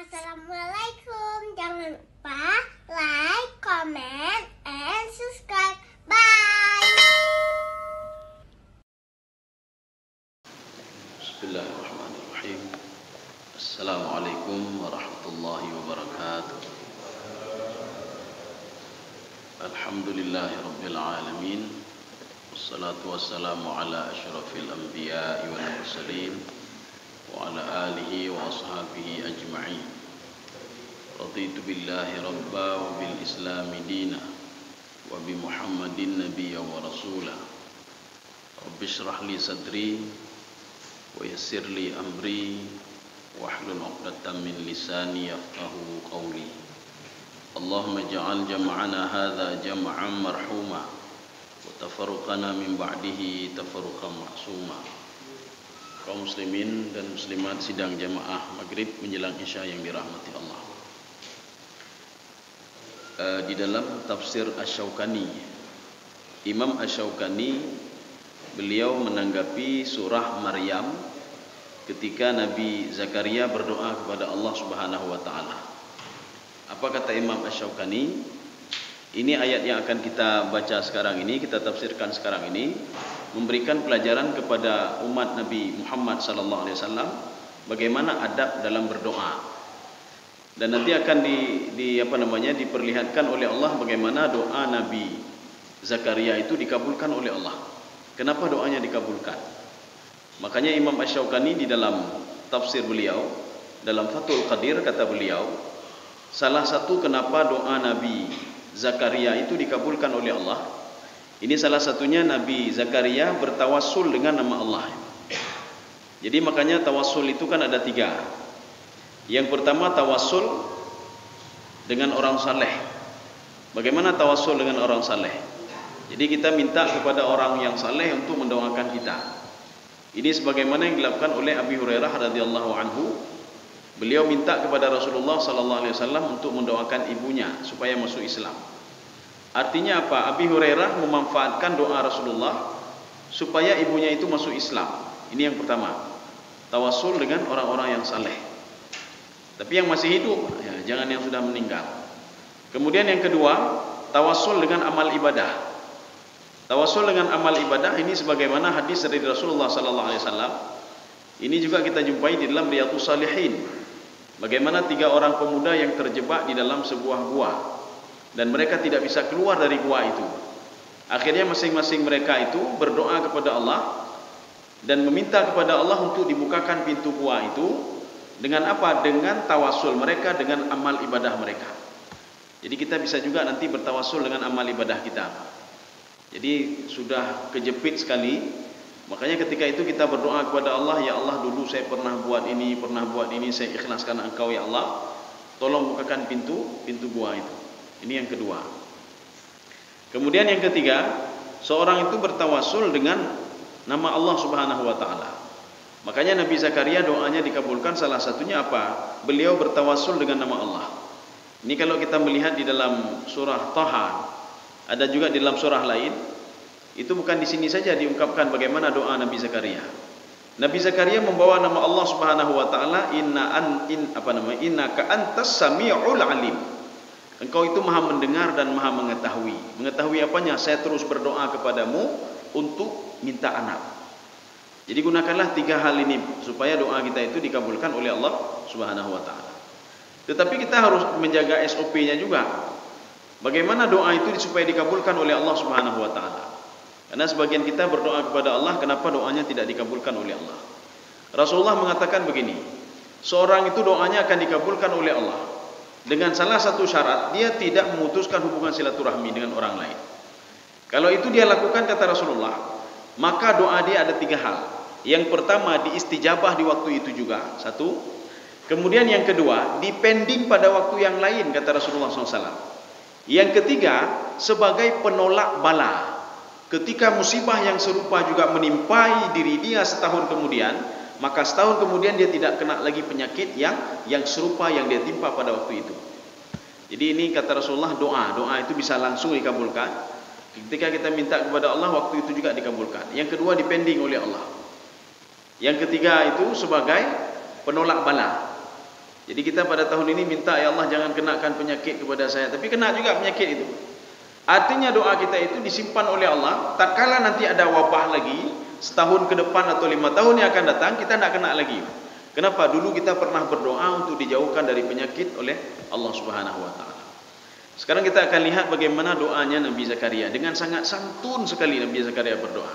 Assalamualaikum. Jangan lupa like, comment, and subscribe. Bye. Bismillahirrahmanirrahim. Assalamualaikum warahmatullahi wabarakatuh. Alhamdulillahi rabbil alamin. Wassalatu wassalamu ala asyrafil anbiya'i wal mursalin wa ala alihi wa ashabihi ajma'in. Raditu billahi rabba wa bil islami dina wa bi muhammadin nabiyya wa rasula. Rabbi shrah li sadri wa yassir li amri wahlul 'uqdatam min lisani yafqahu qawli. Allahumma ij'al jam'ana hadza jam'an marhuma wa tafarruqana min ba'dihi tafarruqan mahsuma. Kaum muslimin dan muslimat sidang jamaah maghrib menjelang isya yang dirahmati Allah. Di dalam tafsir Asy-Syaukani, Imam Asy-Syaukani beliau menanggapi surah Maryam ketika Nabi Zakaria berdoa kepada Allah Subhanahu wa taala. Apa kata Imam Asy-Syaukani? Ini ayat yang akan kita baca sekarang ini, kita tafsirkan sekarang ini, memberikan pelajaran kepada umat Nabi Muhammad sallallahu alaihi wasallam bagaimana adab dalam berdoa. Dan nanti akan diperlihatkan oleh Allah bagaimana doa Nabi Zakaria itu dikabulkan oleh Allah. Kenapa doanya dikabulkan? Makanya Imam Asy-Syaukani di dalam tafsir beliau, dalam Fathul Qadir kata beliau, salah satu kenapa doa Nabi Zakaria itu dikabulkan oleh Allah, ini salah satunya Nabi Zakaria bertawassul dengan nama Allah. Jadi makanya tawassul itu kan ada 3. Yang pertama tawassul dengan orang saleh. Bagaimana tawassul dengan orang saleh? Jadi kita minta kepada orang yang saleh untuk mendoakan kita. Ini sebagaimana yang dilakukan oleh Abi Hurairah radhiyallahu anhu. Beliau minta kepada Rasulullah sallallahu alaihi wasallam untuk mendoakan ibunya supaya masuk Islam. Artinya apa? Abi Hurairah memanfaatkan doa Rasulullah supaya ibunya itu masuk Islam. Ini yang pertama. Tawassul dengan orang-orang yang saleh. Tapi yang masih hidup, ya, jangan yang sudah meninggal. Kemudian yang kedua, tawassul dengan amal ibadah. Tawassul dengan amal ibadah ini sebagaimana hadis dari Rasulullah sallallahu alaihi wasallam. Ini juga kita jumpai di dalam Riyadhus Shalihin. Bagaimana 3 orang pemuda yang terjebak di dalam sebuah gua dan mereka tidak bisa keluar dari gua itu. Akhirnya masing-masing mereka itu berdoa kepada Allah dan meminta kepada Allah untuk dibukakan pintu gua itu. Dengan apa? Dengan tawassul mereka, dengan amal ibadah mereka. Jadi kita bisa juga nanti bertawassul dengan amal ibadah kita. Jadi sudah kejepit sekali. Makanya ketika itu kita berdoa kepada Allah, ya Allah dulu saya pernah buat ini, saya ikhlaskan Engkau ya Allah. Tolong bukakan pintu gua itu. Ini yang kedua. Kemudian yang ketiga, seorang itu bertawassul dengan nama Allah Subhanahu wa taala. Makanya Nabi Zakaria doanya dikabulkan, salah satunya apa? Beliau bertawassul dengan nama Allah. Ini kalau kita melihat di dalam surah Thaha, ada juga di dalam surah lain. Itu bukan di sini saja diungkapkan bagaimana doa Nabi Zakaria. Nabi Zakaria membawa nama Allah Subhanahu wa taala, innaka antas samiul alim. Engkau itu Maha mendengar dan Maha mengetahui. Mengetahui apanya? Saya terus berdoa kepadamu untuk minta anak. Jadi gunakanlah 3 hal ini supaya doa kita itu dikabulkan oleh Allah Subhanahu wa taala. Tetapi kita harus menjaga SOP-nya juga. Bagaimana doa itu supaya dikabulkan oleh Allah Subhanahu wa taala? Karena sebagian kita berdoa kepada Allah, kenapa doanya tidak dikabulkan oleh Allah? Rasulullah mengatakan begini, seorang itu doanya akan dikabulkan oleh Allah dengan salah satu syarat, dia tidak memutuskan hubungan silaturahmi dengan orang lain. Kalau itu dia lakukan, kata Rasulullah, maka doa dia ada 3 hal. Yang pertama, diistijabah di waktu itu juga, 1. Kemudian yang kedua, dipending pada waktu yang lain, kata Rasulullah SAW. Yang ketiga, sebagai penolak bala. Ketika musibah yang serupa juga menimpai diri dia setahun kemudian, maka setahun kemudian dia tidak kena lagi penyakit yang serupa yang dia timpa pada waktu itu. Jadi ini kata Rasulullah, doa itu bisa langsung dikabulkan. Ketika kita minta kepada Allah, waktu itu juga dikabulkan. Yang kedua, dipending oleh Allah. Yang ketiga itu sebagai penolak bala. Jadi kita pada tahun ini minta, ya Allah jangan kenakan penyakit kepada saya, tapi kena juga penyakit itu. Artinya doa kita itu disimpan oleh Allah, tak kala nanti ada wabah lagi, setahun ke depan atau 5 tahun yang akan datang, kita tidak kena lagi. Kenapa? Dulu kita pernah berdoa untuk dijauhkan dari penyakit oleh Allah Subhanahu wa taala. Sekarang kita akan lihat bagaimana doanya Nabi Zakaria. Dengan sangat santun sekali Nabi Zakaria berdoa.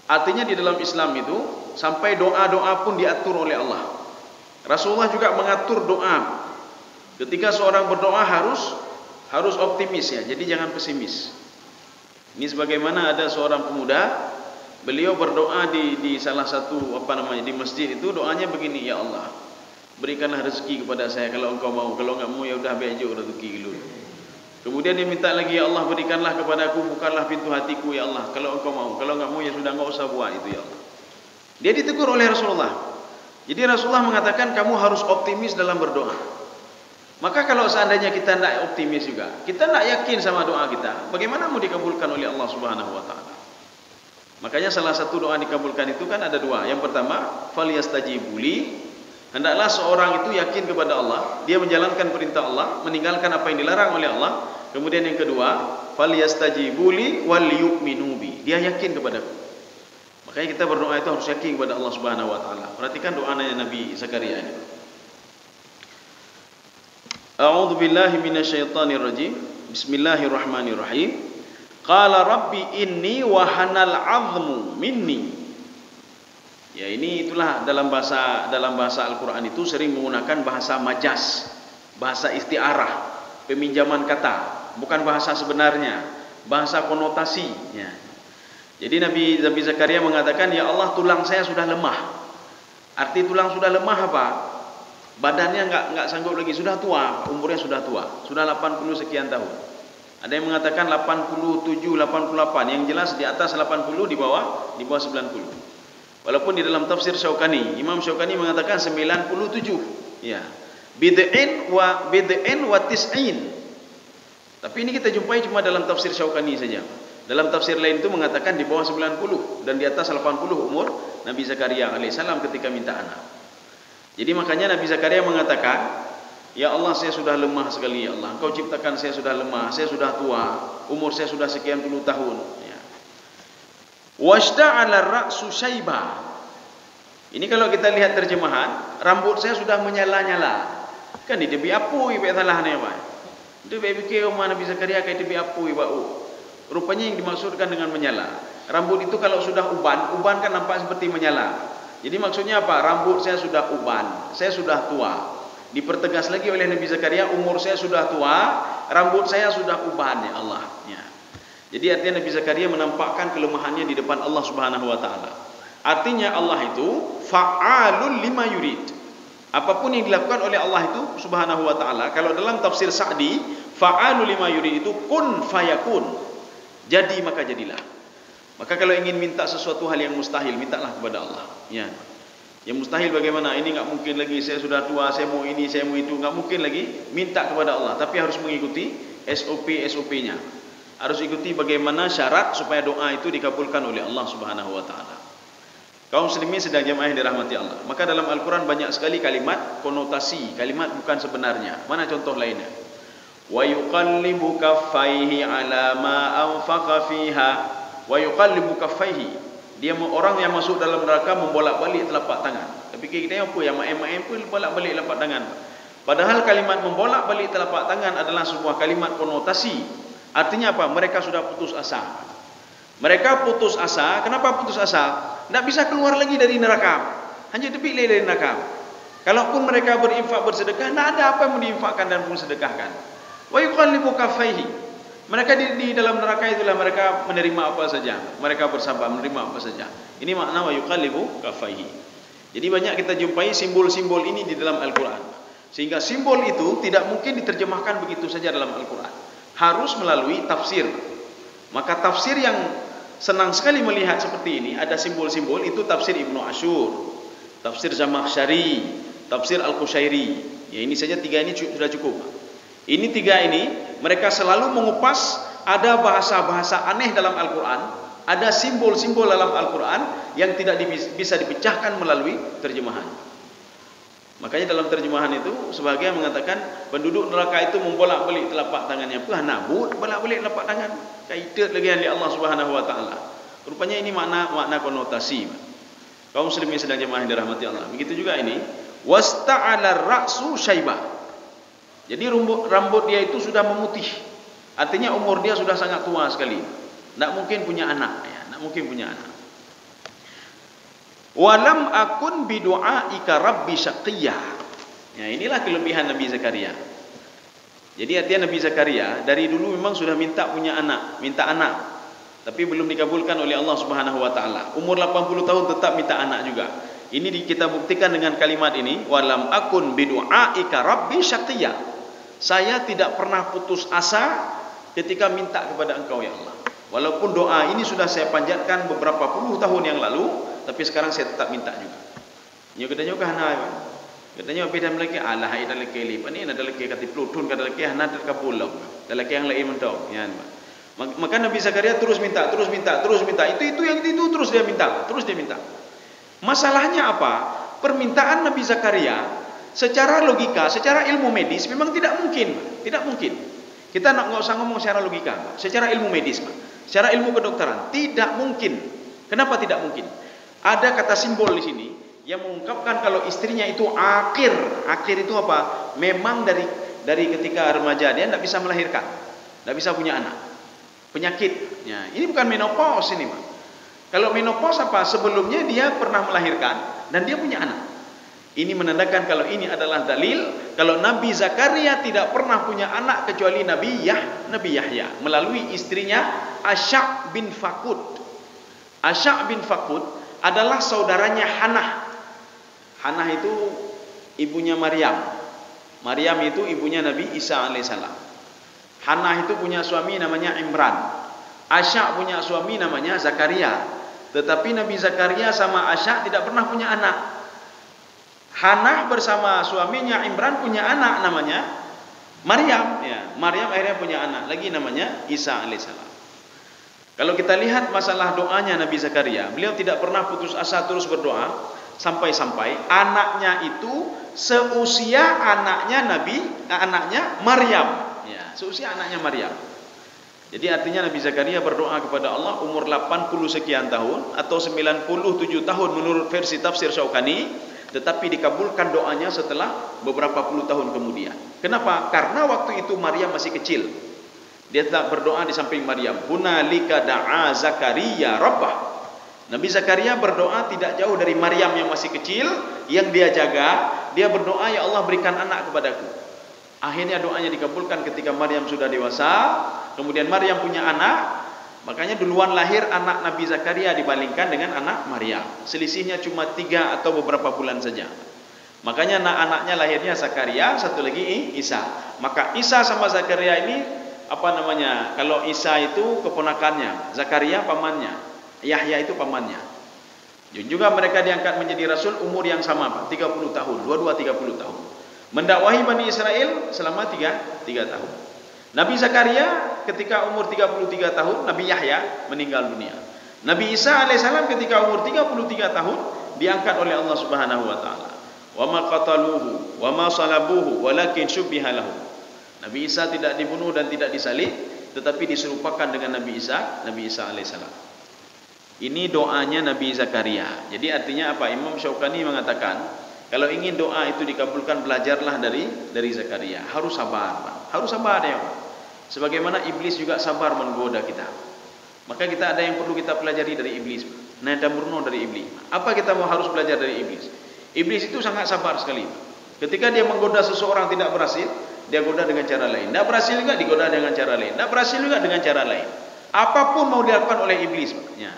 Artinya di dalam Islam itu sampai doa-doa pun diatur oleh Allah. Rasulullah juga mengatur doa. Ketika seorang berdoa harus optimis ya. Jadi jangan pesimis. Ini sebagaimana ada seorang pemuda, beliau berdoa di salah satu di masjid itu, doanya begini, ya Allah, berikanlah rezeki kepada saya kalau engkau mau, kalau enggak mau ya udah bejo rezeki dulu. Kemudian dia minta lagi, ya Allah berikanlah kepadaku, bukanlah pintu hatiku ya Allah, kalau engkau mau, kalau enggak mau ya sudah enggak usah buat itu ya Allah. Dia ditegur oleh Rasulullah. Jadi Rasulullah mengatakan kamu harus optimis dalam berdoa. Maka kalau seandainya kita tidak optimis juga, kita tidak yakin sama doa kita, bagaimana mau dikabulkan oleh Allah Subhanahu wa taala? Makanya salah satu doa dikabulkan itu kan ada dua. Yang pertama, falyastajibu li, hendaklah seorang itu yakin kepada Allah, dia menjalankan perintah Allah, meninggalkan apa yang dilarang oleh Allah. Kemudian yang kedua, falyastajibu li wal yu'minu bi, dia yakin kepadaku. Makanya kita berdoa itu harus yakin kepada Allah Subhanahu wa taala. Perhatikan doanya Nabi Zakaria ini. A'udzu billahi minasyaitonir rajim. Bismillahirrahmanirrahim. Qala rabbi inni wahanal 'azmu minni. Ya, ini itulah dalam bahasa Al-Qur'an itu sering menggunakan bahasa majaz, bahasa isti'arah, peminjaman kata, bukan bahasa sebenarnya, bahasa konotasi ya. Jadi Nabi Zakaria mengatakan, ya Allah tulang saya sudah lemah. Arti tulang sudah lemah apa? Badannya enggak sanggup lagi, sudah tua, umurnya sudah tua, sudah 80 sekian tahun. Ada yang mengatakan 87, 88, yang jelas di atas 80, di bawah 90. Walaupun di dalam tafsir Syaukani, Imam Syaukani mengatakan 97. Ya. Bid'in wa tis'in. Tapi ini kita jumpai cuma dalam tafsir Syaukani saja. Dalam tafsir lain itu mengatakan di bawah 90 dan di atas 80 umur Nabi Zakaria alaihissalam ketika minta anak. Jadi makanya Nabi Zakaria mengatakan, ya Allah saya sudah lemah sekali ya Allah. Engkau ciptakan saya sudah lemah, saya sudah tua, umur saya sudah sekian puluh tahun. Ya. Washta'ala ra'su syaiba. Ini kalau kita lihat terjemahan, rambut saya sudah menyala-nyala. Kan di debi apu ibu salah ni apa? Debi fikir rumah Nabi Zakaria kayak debi apu ibu. Rupanya yang dimaksudkan dengan menyala, rambut itu kalau sudah uban kan nampak seperti menyala. Jadi maksudnya apa? Rambut saya sudah uban, saya sudah tua. Dipertegas lagi oleh Nabi Zakaria, umur saya sudah tua, rambut saya sudah uban ya Allah. Ya. Jadi artinya Nabi Zakaria menampakkan kelemahannya di depan Allah Subhanahu wa taala. Artinya Allah itu fa'alul lima yurid. Apapun yang dilakukan oleh Allah itu Subhanahu wa taala, kalau dalam tafsir Sa'di, fa'alul lima yurid itu kun fayakun. Jadi maka jadilah. Maka kalau ingin minta sesuatu hal yang mustahil, mintalah kepada Allah. Ya. Yang mustahil bagaimana? Ini enggak mungkin lagi, saya sudah tua, saya mau ini, saya mau itu, enggak mungkin lagi. Minta kepada Allah, tapi harus mengikuti SOP-nya. Harus ikuti bagaimana syarat supaya doa itu dikabulkan oleh Allah Subhanahu wa taala. Kaum muslimin sedang jemaah yang dirahmati Allah. Maka dalam Al-Qur'an banyak sekali kalimat konotasi, kalimat bukan sebenarnya. Mana contoh lainnya? Wa yuqallibu kaffaihi ala ma anfaqa fiha. Wa yuqallibu kaffaihi, dia orang yang masuk dalam neraka membolak-balik telapak tangan. Tapi kita apa yang main-main pun bolak-balik telapak tangan. Padahal kalimat membolak-balik telapak tangan adalah sebuah kalimat konotasi. Artinya apa? Mereka sudah putus asa. Mereka putus asa. Kenapa putus asa? Tidak bisa keluar lagi dari neraka. Hanya dipilih dari neraka. Kalaupun mereka berinfak bersedekah, tidak ada apa yang mau diinfakkan dan pun sedekahkan. Wa yuqallibu kaffaihi. Mereka di dalam neraka itulah mereka menerima apa saja. Mereka bersabar menerima apa saja. Ini makna wa yuqallibu kaffaihi. Jadi banyak kita jumpai simbol-simbol ini di dalam Al-Qur'an. Sehingga simbol itu tidak mungkin diterjemahkan begitu saja dalam Al-Qur'an. Harus melalui tafsir. Maka tafsir yang senang sekali melihat seperti ini, ada simbol-simbol, itu tafsir Ibnu Asyur, tafsir Zamakhsyari, tafsir Al-Qushairi. Ya, ini saja tiga ini sudah cukup. Ini tiga ini mereka selalu mengupas ada bahasa-bahasa aneh dalam Al-Quran, ada simbol-simbol dalam Al-Quran yang tidak bisa dipecahkan melalui terjemahan. Makanya dalam terjemahan itu sebagian mengatakan penduduk neraka itu membolak-balik telapak tangannya. Apa nabut bolak-balik telapak tangan? Kaitat lagi oleh Allah Subhanahu wa taala. Rupanya ini makna konotasi. Kaum muslimin sedang jemaah yang dirahmati Allah. Begitu juga ini, wasta'ala ra'su syaiba. Jadi rambut dia itu sudah memutih. Artinya umur dia sudah sangat tua sekali. Tak mungkin punya anak, ya, tak mungkin punya anak. Walam akun bidu'aika rabbi syaqiyya. Ya, inilah kelebihan Nabi Zakaria. Jadi artinya Nabi Zakaria dari dulu memang sudah minta punya anak, minta anak. Tapi belum dikabulkan oleh Allah Subhanahu wa taala. Umur 80 tahun tetap minta anak juga. Ini kita buktikan dengan kalimat ini, walam akun bidu'aika rabbi syaqiyya. Saya tidak pernah putus asa ketika minta kepada Engkau ya Allah. Walaupun doa ini sudah saya panjatkan beberapa puluh tahun yang lalu, tapi sekarang saya tetap minta juga. Nyo katanya ke hana. Katanya beda lagi Allah ida lagi li. Pani ada lagi kati plutun kata lagi hana terkabul. Ada lagi yang lain mentau. Ya. Maka Nabi Zakaria terus minta. Itu terus dia minta. Masalahnya apa? Permintaan Nabi Zakaria secara logika, secara ilmu medis memang tidak mungkin. Kita nggak usah ngomong secara logika, secara ilmu medis, secara ilmu kedokteran tidak mungkin. Kenapa tidak mungkin? Ada kata simbol di sini yang mengungkapkan kalau istrinya itu akhir itu apa? Memang dari ketika remaja dia tidak bisa melahirkan, tidak bisa punya anak, penyakitnya. Ini bukan menopause ini, Pak. Kalau menopause apa? Sebelumnya dia pernah melahirkan dan dia punya anak. Ini menandakan kalau ini adalah dalil kalau Nabi Zakaria tidak pernah punya anak kecuali Nabi Yahya melalui istrinya Asya' bin Fakut. Asya' bin Fakut adalah saudaranya Hanah. Hanah itu ibunya Maryam. Maryam itu ibunya Nabi Isa alaihissalam. Hanah itu punya suami namanya Imran. Asya' punya suami namanya Zakaria. Tetapi Nabi Zakaria sama Asya' tidak pernah punya anak. Hanah bersama suaminya Imran punya anak namanya Maryam. Ya, Maryam akhirnya punya anak lagi namanya Isa alaihissalam. Kalau kita lihat masalah doanya Nabi Zakaria, beliau tidak pernah putus asa terus berdoa sampai-sampai anaknya itu seusia anaknya Maryam. Ya, seusia anaknya Maryam. Jadi artinya Nabi Zakaria berdoa kepada Allah umur 80 sekian tahun atau 97 tahun menurut versi tafsir Syaukani. Tetapi dikabulkan doanya setelah beberapa puluh tahun kemudian. Kenapa? Karena waktu itu Maryam masih kecil. Dia tetap berdoa di samping Maryam. Hunalika da'a Zakaria rabbah. Nabi Zakaria berdoa tidak jauh dari Maryam yang masih kecil, yang dia jaga. Dia berdoa, ya Allah berikan anak kepadaku. Akhirnya doanya dikabulkan ketika Maryam sudah dewasa. Kemudian Maryam punya anak. Makanya duluan lahir anak Nabi Zakaria dibandingkan dengan anak Maryam. Selisihnya cuma 3 atau beberapa bulan saja. Makanya anak-anaknya lahirnya Zakaria, satu lagi Isa. Maka Isa sama Zakaria ini kalau Isa itu keponakannya, Zakaria pamannya, Yahya itu pamannya. Juga mereka diangkat menjadi rasul umur yang sama, Pak, 30 tahun, dua-dua 30 tahun. Mendakwahi Bani Israel selama 3 tahun. Nabi Zakaria ketika umur 33 tahun, Nabi Yahya meninggal dunia. Nabi Isa alaihissalam ketika umur 33 tahun diangkat oleh Allah Subhanahu wa taala. Wa ma qataluhu wa ma salabuhu walakin syubbiha lahum. Nabi Isa tidak dibunuh dan tidak disalib, tetapi diserupakan dengan Nabi Isa alaihissalam. Ini doanya Nabi Zakaria. Jadi artinya apa? Imam Syaukani mengatakan, kalau ingin doa itu dikabulkan, belajarlah dari Zakaria. Harus sabar, Pak. Harus sabar ya, Pak. Sebagaimana iblis juga sabar menggoda kita. Maka kita ada yang perlu kita pelajari dari iblis. Nada murno dari iblis. Apa kita harus belajar dari iblis? Iblis itu sangat sabar sekali. Ketika dia menggoda seseorang tidak berhasil, dia goda dengan cara lain. Tidak berhasil juga digoda dengan cara lain. Tidak berhasil juga dengan cara lain. Apapun mau dilakukan oleh iblis. Ya.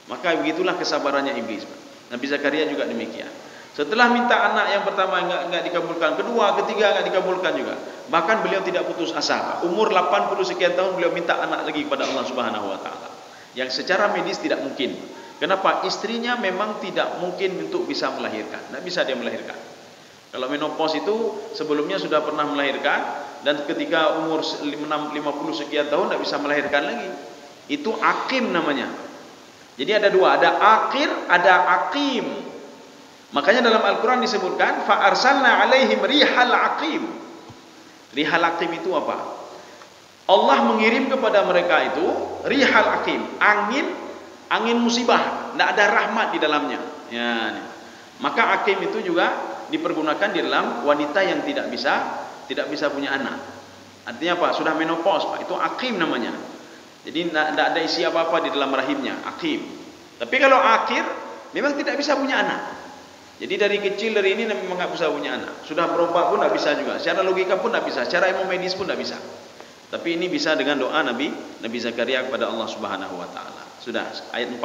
Maka begitulah kesabarannya iblis. Nabi Zakaria juga demikian. Setelah minta anak yang pertama enggak dikabulkan, kedua, ketiga enggak dikabulkan juga. Bahkan beliau tidak putus asa. Umur 80 sekian tahun beliau minta anak lagi kepada Allah Subhanahu wa taala. Yang secara medis tidak mungkin. Kenapa? Istrinya memang tidak mungkin untuk bisa melahirkan. Tidak bisa dia melahirkan. Kalau menopause itu sebelumnya sudah pernah melahirkan dan ketika umur 50 sekian tahun tidak bisa melahirkan lagi. Itu akim namanya. Jadi ada dua, ada akhir, ada akim. Makanya dalam Al-Quran disebutkan fa arsalna alaihim rihal aqim. Rihal aqim itu apa? Allah mengirim kepada mereka itu rihal aqim, angin musibah, tidak ada rahmat di dalamnya. Ya, maka aqim itu juga dipergunakan di dalam wanita yang tidak bisa punya anak. Artinya apa? Sudah menopause, Pak. Itu aqim namanya. Jadi tidak ada isi apa-apa di dalam rahimnya, aqim. Tapi kalau akhir memang tidak bisa punya anak. Jadi dari kecil dari ini memang tidak bisa punya anak. Sudah berobat pun tidak bisa juga. Secara logika pun tidak bisa. Secara ilmu medis pun tidak bisa. Tapi ini bisa dengan doa Nabi Zakaria kepada Allah Subhanahu Wa Taala. Sudah ayat 4.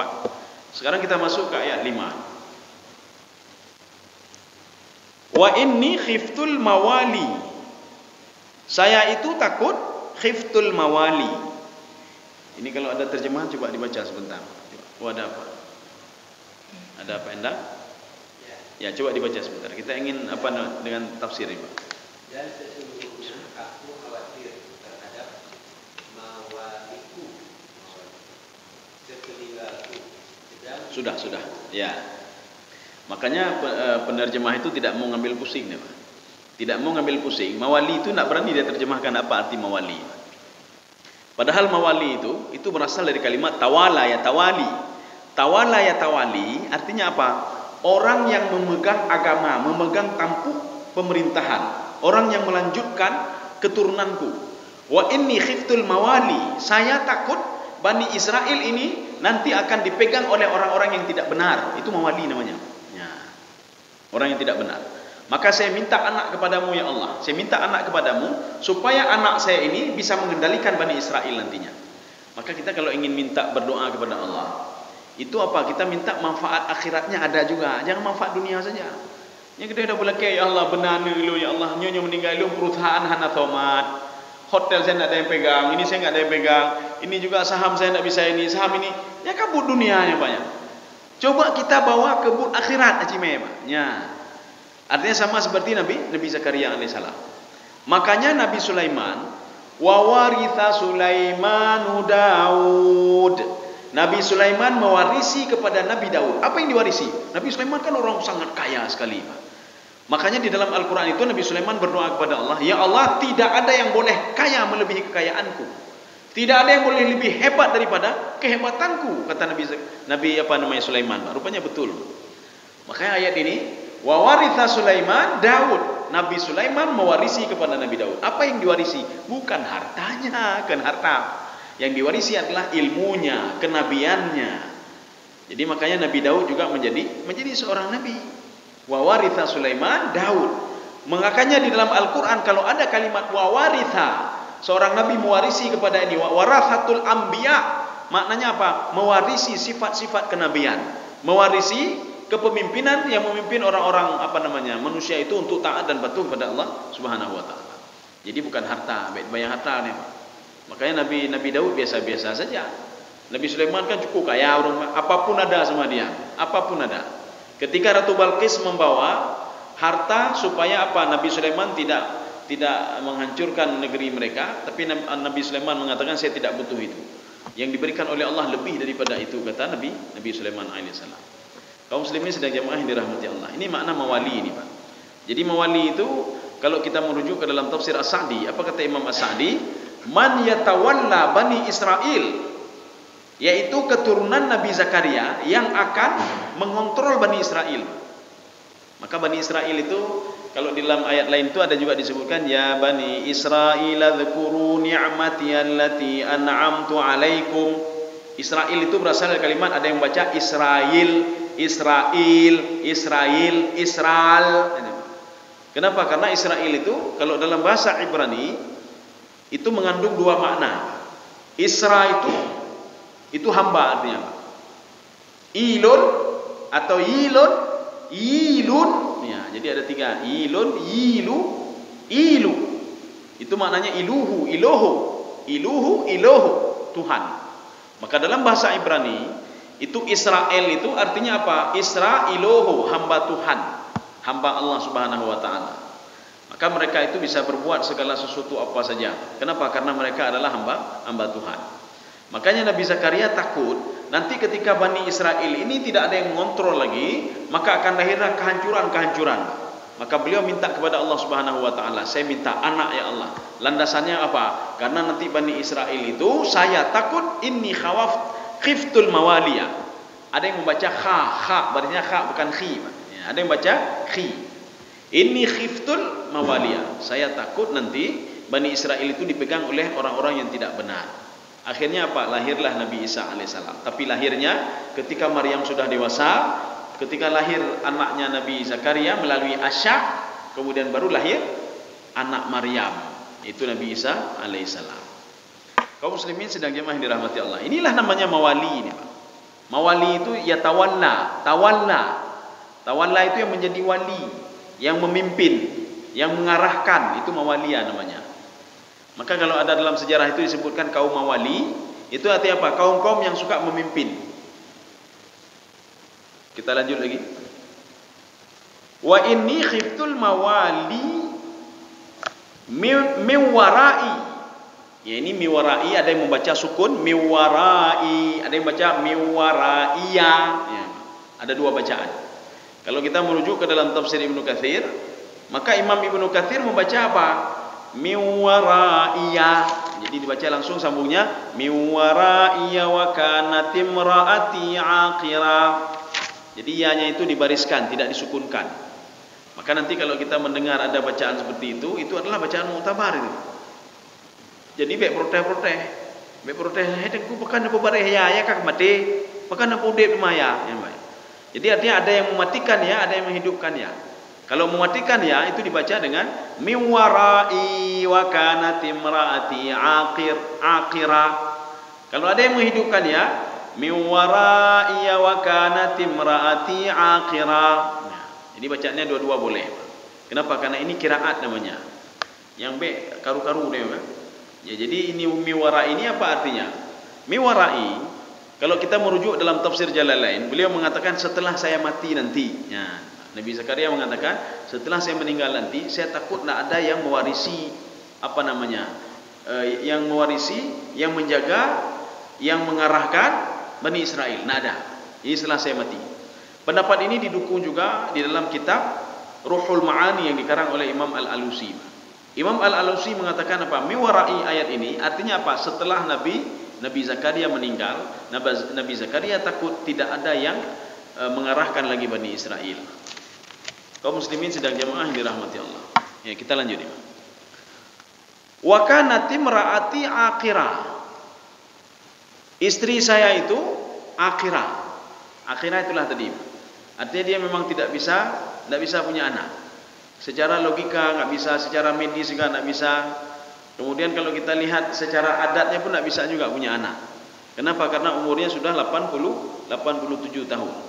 Sekarang kita masuk ke ayat 5. Wa inni khiftul mawali. Saya itu takut khiftul mawali. Ini kalau ada terjemahan coba dibaca sebentar. Oh, ada apa? Ada apa Anda? Ya, coba dibaca sebentar. Kita ingin apa dengan tafsir ini, Pak? Dan sesungguhnya aku khawatir terhadap mawaliku, sepeninggalku. Sudah. Ya. Makanya penerjemah itu tidak mau ngambil pusing, nih, Pak. Tidak mau ngambil pusing. Mawali itu tidak berani dia terjemahkan apa arti mawali. Padahal mawali itu berasal dari kalimat tawala ya tawali. Tawala ya tawali artinya apa? Orang yang memegang agama, memegang tampuk pemerintahan, orang yang melanjutkan keturunanku. Wa inni khiftul mawali. Saya takut Bani Israel ini nanti akan dipegang oleh orang-orang yang tidak benar. Itu mawali namanya. Ya. Orang yang tidak benar. Maka saya minta anak kepadamu ya Allah. Saya minta anak kepadamu supaya anak saya ini bisa mengendalikan Bani Israel nantinya. Maka kita kalau ingin minta berdoa kepada Allah, itu apa? Kita minta manfaat akhiratnya ada juga. Jangan manfaat dunia saja. Yang kita dah boleh ya Allah benar lu ya Allah nyonya meninggal lu perusahaan hana tomat. Hotel saya tidak ada yang pegang, ini saya tidak ada yang pegang. Ini juga saham saya tidak bisa ini, saham ini. Ya kabut dunianya banyak. Coba kita bawa kebut akhirat acime, Pak. Ya. Artinya sama seperti Nabi Zakaria alaihissalam. Makanya Nabi Sulaiman wa waritha Sulaimanu Daud. Nabi Sulaiman mewarisi kepada Nabi Daud. Apa yang diwarisi? Nabi Sulaiman kan orang sangat kaya sekali, Pak. Makanya di dalam Al-Quran itu Nabi Sulaiman berdoa kepada Allah, ya Allah, tidak ada yang boleh kaya melebihi kekayaanku. Tidak ada yang boleh lebih hebat daripada kehebatanku, kata Nabi Sulaiman. Rupanya betul. Makanya ayat ini, wa waritha Sulaiman Daud. Nabi Sulaiman mewarisi kepada Nabi Daud. Apa yang diwarisi? Bukan hartanya, bukan harta. Yang diwarisi adalah ilmunya, kenabiannya. Jadi makanya Nabi Daud juga menjadi seorang nabi. Wa waritha Sulaiman Daud. Makanya di dalam Al-Quran kalau ada kalimat wa waritha, seorang nabi mewarisi kepada ini, warathatul anbiya, maknanya apa? Mewarisi sifat-sifat kenabian, mewarisi kepemimpinan yang memimpin orang-orang manusia itu untuk taat dan patuh kepada Allah Subhanahu Wa Taala. Jadi bukan harta, banyak harta nih, Pak. Makanya Nabi Daud biasa-biasa saja. Nabi Sulaiman kan cukup kaya, apapun ada sama dia, apapun ada. Ketika Ratu Balqis membawa harta supaya apa? Nabi Sulaiman tidak menghancurkan negeri mereka, tapi Nabi Sulaiman mengatakan saya tidak butuh itu. Yang diberikan oleh Allah lebih daripada itu, kata Nabi Sulaiman alaihissalam. Kaum muslimin sedang jamaah yang dirahmati Allah. Ini makna mawali ini, Pak. Jadi mawali itu kalau kita merujuk ke dalam tafsir As-Sa'di, apa kata Imam As-Sa'di? Man yatawalla Bani Israel, yaitu keturunan Nabi Zakaria yang akan mengontrol Bani Israel. Maka Bani Israel itu kalau di dalam ayat lain itu ada juga disebutkan ya Bani Israel dzkuru ni'mati allati an'amtu alaikum. Israel itu berasal dari kalimat, ada yang baca Israel. Kenapa? Karena Israel itu kalau dalam bahasa Ibrani itu mengandung dua makna. Isra itu hamba artinya. Ilun atau ilun. Ya, jadi ada tiga. Ilun, ilu. Itu maknanya iluhu, Tuhan. Maka dalam bahasa Ibrani itu Israel itu artinya apa? Isra iluhu, hamba Tuhan, hamba Allah Subhanahu Wa Taala. Maka mereka itu bisa berbuat segala sesuatu apa saja. Kenapa? Karena mereka adalah hamba Tuhan. Makanya Nabi Zakaria takut nanti ketika Bani Israel ini tidak ada yang mengontrol lagi, maka akan lahirlah kehancuran-kehancuran. Maka beliau minta kepada Allah Subhanahu wa taala, saya minta anak ya Allah. Landasannya apa? Karena nanti Bani Israel itu saya takut inni khiftul mawaliya. Ada yang membaca kha, berarti kha bukan khi. Ya, ada yang baca khi. Inni khiftul mawaliya. Saya takut nanti Bani Israel itu dipegang oleh orang-orang yang tidak benar. Akhirnya apa? Lahirlah Nabi Isa alaihissalam. Tapi lahirnya ketika Maryam sudah dewasa, ketika lahir anaknya Nabi Zakaria melalui Asya, kemudian baru lahir anak Maryam, itu Nabi Isa alaihissalam. Kaum muslimin sedang jemaah yang dirahmati Allah. Inilah namanya mawali ini, Pak. Mawali itu ya tawalla. Tawalla itu yang menjadi wali, yang memimpin, yang mengarahkan, itu mawaliya namanya. Maka kalau ada dalam sejarah itu disebutkan kaum mawali, itu artinya apa? Kaum-kaum yang suka memimpin. Kita lanjut lagi. Wa inni khiftul mawali miwarai. Ya, ini miwarai, ada yang membaca sukun miwarai, ada yang baca miwaraiya. Ya, ada dua bacaan. Kalau kita merujuk ke dalam tafsir Ibnu Katsir, maka Imam Ibnu Katsir membaca apa? Miwaraiya. Jadi dibaca langsung sambungnya miwaraiya wa kanat imraati aqira. Jadi ya-nya itu dibariskan, tidak disukunkan. Maka nanti kalau kita mendengar ada bacaan seperti itu adalah bacaan mu'tabar itu. Jadi baik proteh, hedengku pekan apa bareh ya kak mati, pekan apa udip maya, ya baik. Jadi artinya ada yang mematikan ya, ada yang menghidupkan ya. Kalau mematikan ya itu dibaca dengan miwarai wa kanat imraati aqira. Kalau ada yang menghidupkan ya miwarai wa kanat imraati aqira. Nah, jadi bacanya dua-dua boleh. Kenapa? Karena ini qiraat namanya. Yang B karu-karu dia. Ya, jadi ini miwarai ini apa artinya? Miwarai kalau kita merujuk dalam tafsir Jalalain, beliau mengatakan setelah saya mati nanti. Ya. Nabi Zakaria mengatakan setelah saya meninggal nanti saya takut tidak ada yang mewarisi yang mewarisi, yang menjaga, yang mengarahkan Bani Israel. Tidak ada. Ini setelah saya mati. Pendapat ini didukung juga di dalam kitab Ruhul Ma'ani yang dikarang oleh Imam Al-Alusi. Imam Al-Alusi mengatakan apa? Miwarai ayat ini artinya apa? Setelah Nabi Zakaria meninggal, Nabi Zakaria takut tidak ada yang mengarahkan lagi Bani Israel. Kaum muslimin sedang jamaah yang dirahmati Allah. Ya, kita lanjut. Wa kanat imraati aqira. Istri saya itu aqira. Aqira itulah tadi. Artinya dia memang tidak bisa punya anak. Secara logika nggak bisa, secara medis juga nggak bisa. Kemudian kalau kita lihat secara adatnya pun nggak bisa juga punya anak. Kenapa? Karena umurnya sudah 87 tahun.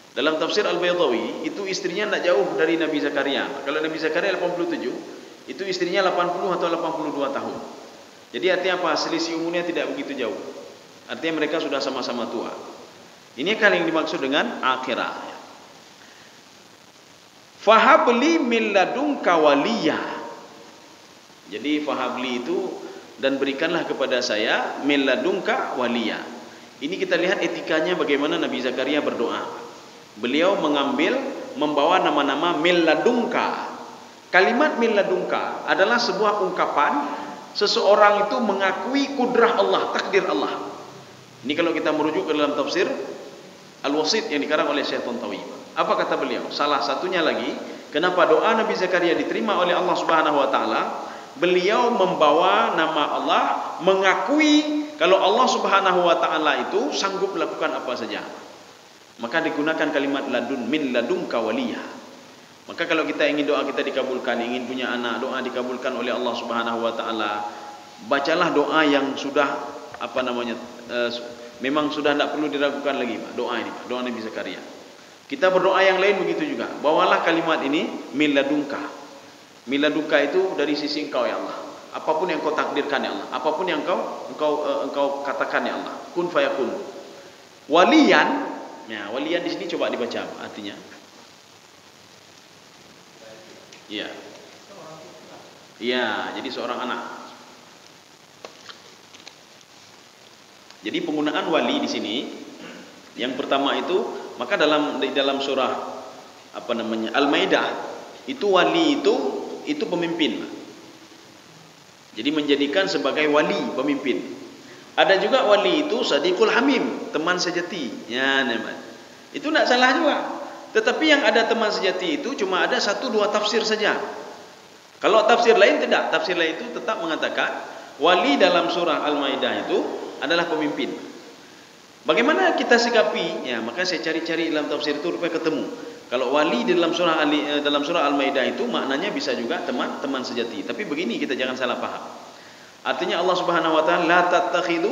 Dalam tafsir Al-Baydawi itu istrinya tidak jauh dari Nabi Zakaria. Kalau Nabi Zakaria 87, itu istrinya 80 atau 82 tahun. Jadi artinya apa? Selisih umurnya tidak begitu jauh. Artinya mereka sudah sama-sama tua. Ini kan yang dimaksud dengan akhirah. Fahabli min ladunka waliya. Jadi fahabli itu dan berikanlah kepada saya min ladunka waliya. Ini kita lihat etikanya bagaimana Nabi Zakaria berdoa. Beliau membawa nama-nama min ladunka. Kalimat min ladunka adalah sebuah ungkapan seseorang itu mengakui kudrah Allah, takdir Allah. Ini kalau kita merujuk ke dalam tafsir Al-Wasit yang dikarang oleh Syekh Tantawi. Apa kata beliau? Salah satunya lagi, kenapa doa Nabi Zakaria diterima oleh Allah Subhanahu wa taala? Beliau membawa nama Allah, mengakui kalau Allah Subhanahu wa taala itu sanggup melakukan apa saja. Maka digunakan kalimat ladun min ladunka waliyah. Maka kalau kita ingin doa kita dikabulkan, ingin punya anak, doa dikabulkan oleh Allah Subhanahu wa taala, bacalah doa yang sudah memang sudah tidak perlu diragukan lagi, Pak. Doa ini, Pak. Doa Nabi Zakaria. Kita berdoa yang lain begitu juga. Bawalah kalimat ini min ladunka. Min ladunka itu dari sisi Engkau ya Allah. Apapun yang Kau takdirkan ya Allah, apapun yang Engkau katakan ya Allah. Kun fayakun. Waliyan. Ya, waliyan di sini coba dibaca artinya. Iya. Iya, jadi seorang anak. Jadi penggunaan wali di sini yang pertama itu, maka di dalam surah Al-Maidah itu wali itu pemimpin. Jadi menjadikan sebagai wali pemimpin. Ada juga wali itu sadiqul hamim, teman sejati. Ya, itu tidak salah juga. Tetapi yang ada teman sejati itu cuma ada 1-2 tafsir saja. Kalau tafsir lain tidak, tafsir lain itu tetap mengatakan wali dalam surah Al-Maidah itu adalah pemimpin. Bagaimana kita sikapi? Ya, maka saya cari-cari dalam tafsir itu supaya ketemu. Kalau wali di dalam surah Al-Maidah itu maknanya bisa juga teman sejati. Tapi begini, kita jangan salah paham. Artinya Allah Subhanahu wa taala la tattakhidu,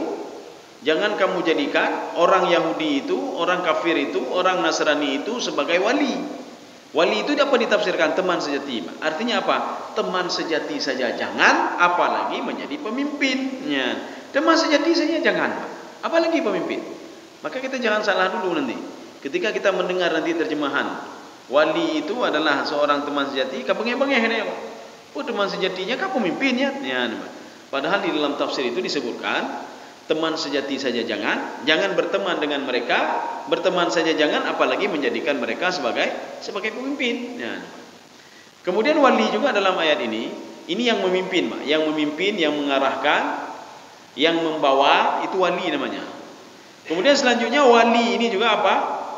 jangan kamu jadikan orang Yahudi itu, orang kafir itu, orang Nasrani itu sebagai wali. Wali itu dapat ditafsirkan teman sejati. Artinya apa? Teman sejati saja jangan, apalagi menjadi pemimpinnya. Teman sejati saja jangan, apalagi pemimpin. Maka kita jangan salah dulu nanti. Ketika kita mendengar nanti terjemahan wali itu adalah seorang teman sejati, kabengeh-bengeh ini. Oh, teman sejatinya kah pemimpinnya? Ya, padahal di dalam tafsir itu disebutkan teman sejati saja jangan berteman dengan mereka, berteman saja jangan, apalagi menjadikan mereka sebagai pemimpin. Ya. Kemudian wali juga dalam ayat ini yang memimpin, yang mengarahkan, yang membawa, itu wali namanya. Kemudian selanjutnya wali ini juga apa?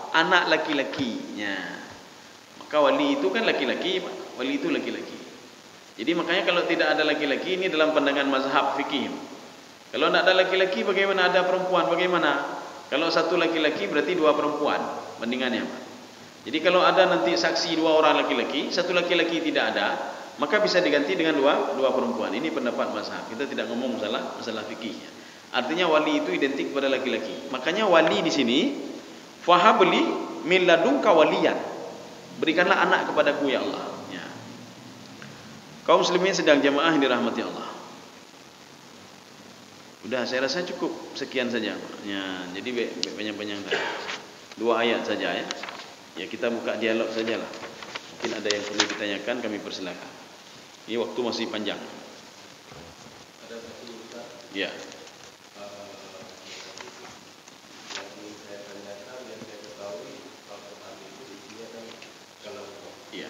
Anak laki-lakinya. Maka wali itu kan laki-laki, wali itu laki-laki. Jadi makanya kalau tidak ada laki-laki, ini dalam pandangan mazhab fikih. Kalau tidak ada laki-laki, bagaimana ada perempuan? Bagaimana? Kalau satu laki-laki berarti 2 perempuan bandingannya. Jadi kalau ada nanti saksi 2 orang laki-laki, satu laki-laki tidak ada, maka bisa diganti dengan 2 perempuan. Ini pendapat mazhab. Kita tidak ngomong masalah fikihnya. Artinya wali itu identik pada laki-laki. Makanya wali di sini, fahabli min ladunka waliyan. Berikanlah anak kepadaku ya Allah. Ya. Kaum muslimin sedang jamaah yang dirahmati Allah. Udah, saya rasa cukup sekian saja. Ya, jadi banyak-banyak 2 ayat saja ya. Ya, kita buka dialog sajalah. Mungkin ada yang perlu ditanyakan, kami persilakan. Ini waktu masih panjang. Ada satu Ustaz. Ya. Yang saya tanyakan, yang saya ketahui Al-Quran itu isinya kan kalam Allah. Iya.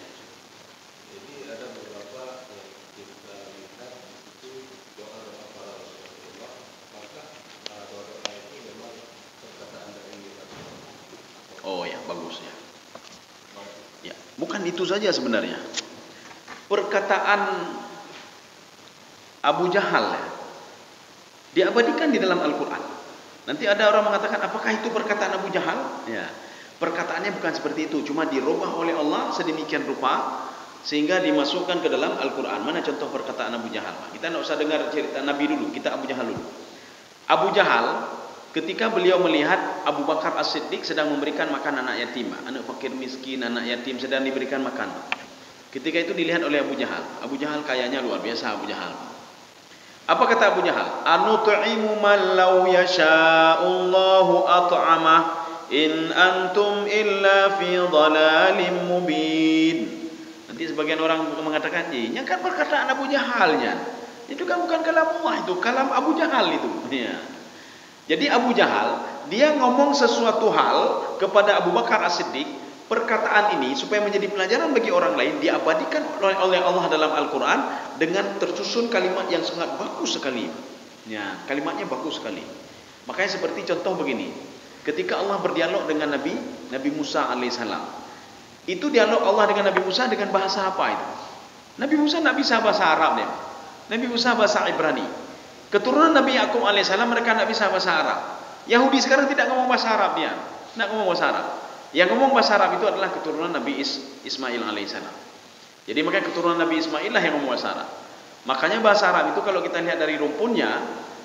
Jadi ada beberapa yang kita lihat itu doa-doa para Rasulullah, maka doa-doa itu memang perkataan dari Rasulullah. Oh ya, bagus ya. Ya, bukan itu saja sebenarnya. Perkataan Abu Jahal ya, diabadikan di dalam Al-Quran. Nanti ada orang mengatakan, apakah itu perkataan Abu Jahal? Ya, perkataannya bukan seperti itu, cuma dirubah oleh Allah sedemikian rupa sehingga dimasukkan ke dalam Al-Quran. Mana contoh perkataan Abu Jahal? Kita tidak usah dengar cerita Nabi dulu, kita Abu Jahal dulu. Abu Jahal ketika beliau melihat Abu Bakar As-Siddiq sedang memberikan makan anak yatim, anak fakir miskin, anak yatim sedang diberikan makan. Ketika itu dilihat oleh Abu Jahal. Abu Jahal kayanya luar biasa Abu Jahal. Apa kata Abu Jahal? Anut'imu man law yasha'ullahu at'amah in antum illa fi dhalalim mubin. Nanti sebagian orang mengatakan, ini kan perkataan Abu Jahalnya. Itu kan bukan kalam Allah, itu kalam Abu Jahal itu. Ya. Jadi Abu Jahal, dia ngomong sesuatu hal kepada Abu Bakar As-Siddiq, perkataan ini supaya menjadi pelajaran bagi orang lain, diabadikan oleh Allah dalam Al-Quran dengan tersusun kalimat yang sangat bagus sekali. Ya, kalimatnya bagus sekali. Makanya seperti contoh begini, ketika Allah berdialog dengan Nabi Musa alaihissalam, itu dialog Allah dengan Nabi Musa dengan bahasa apa itu? Nabi Musa tidak bisa bahasa Arab dia. Nabi Musa bahasa Ibrani. Keturunan Nabi Yakub alaihissalam mereka tidak bisa bahasa Arab. Yahudi sekarang tidak ngomong bahasa Arab dia, tidak ngomong bahasa Arab. Yang ngomong bahasa Arab itu adalah keturunan Nabi Ismail alaihissalam. Jadi makanya keturunan Nabi Ismail lah yang ngomong bahasa Arab. Makanya bahasa Arab itu kalau kita lihat dari rumpunnya,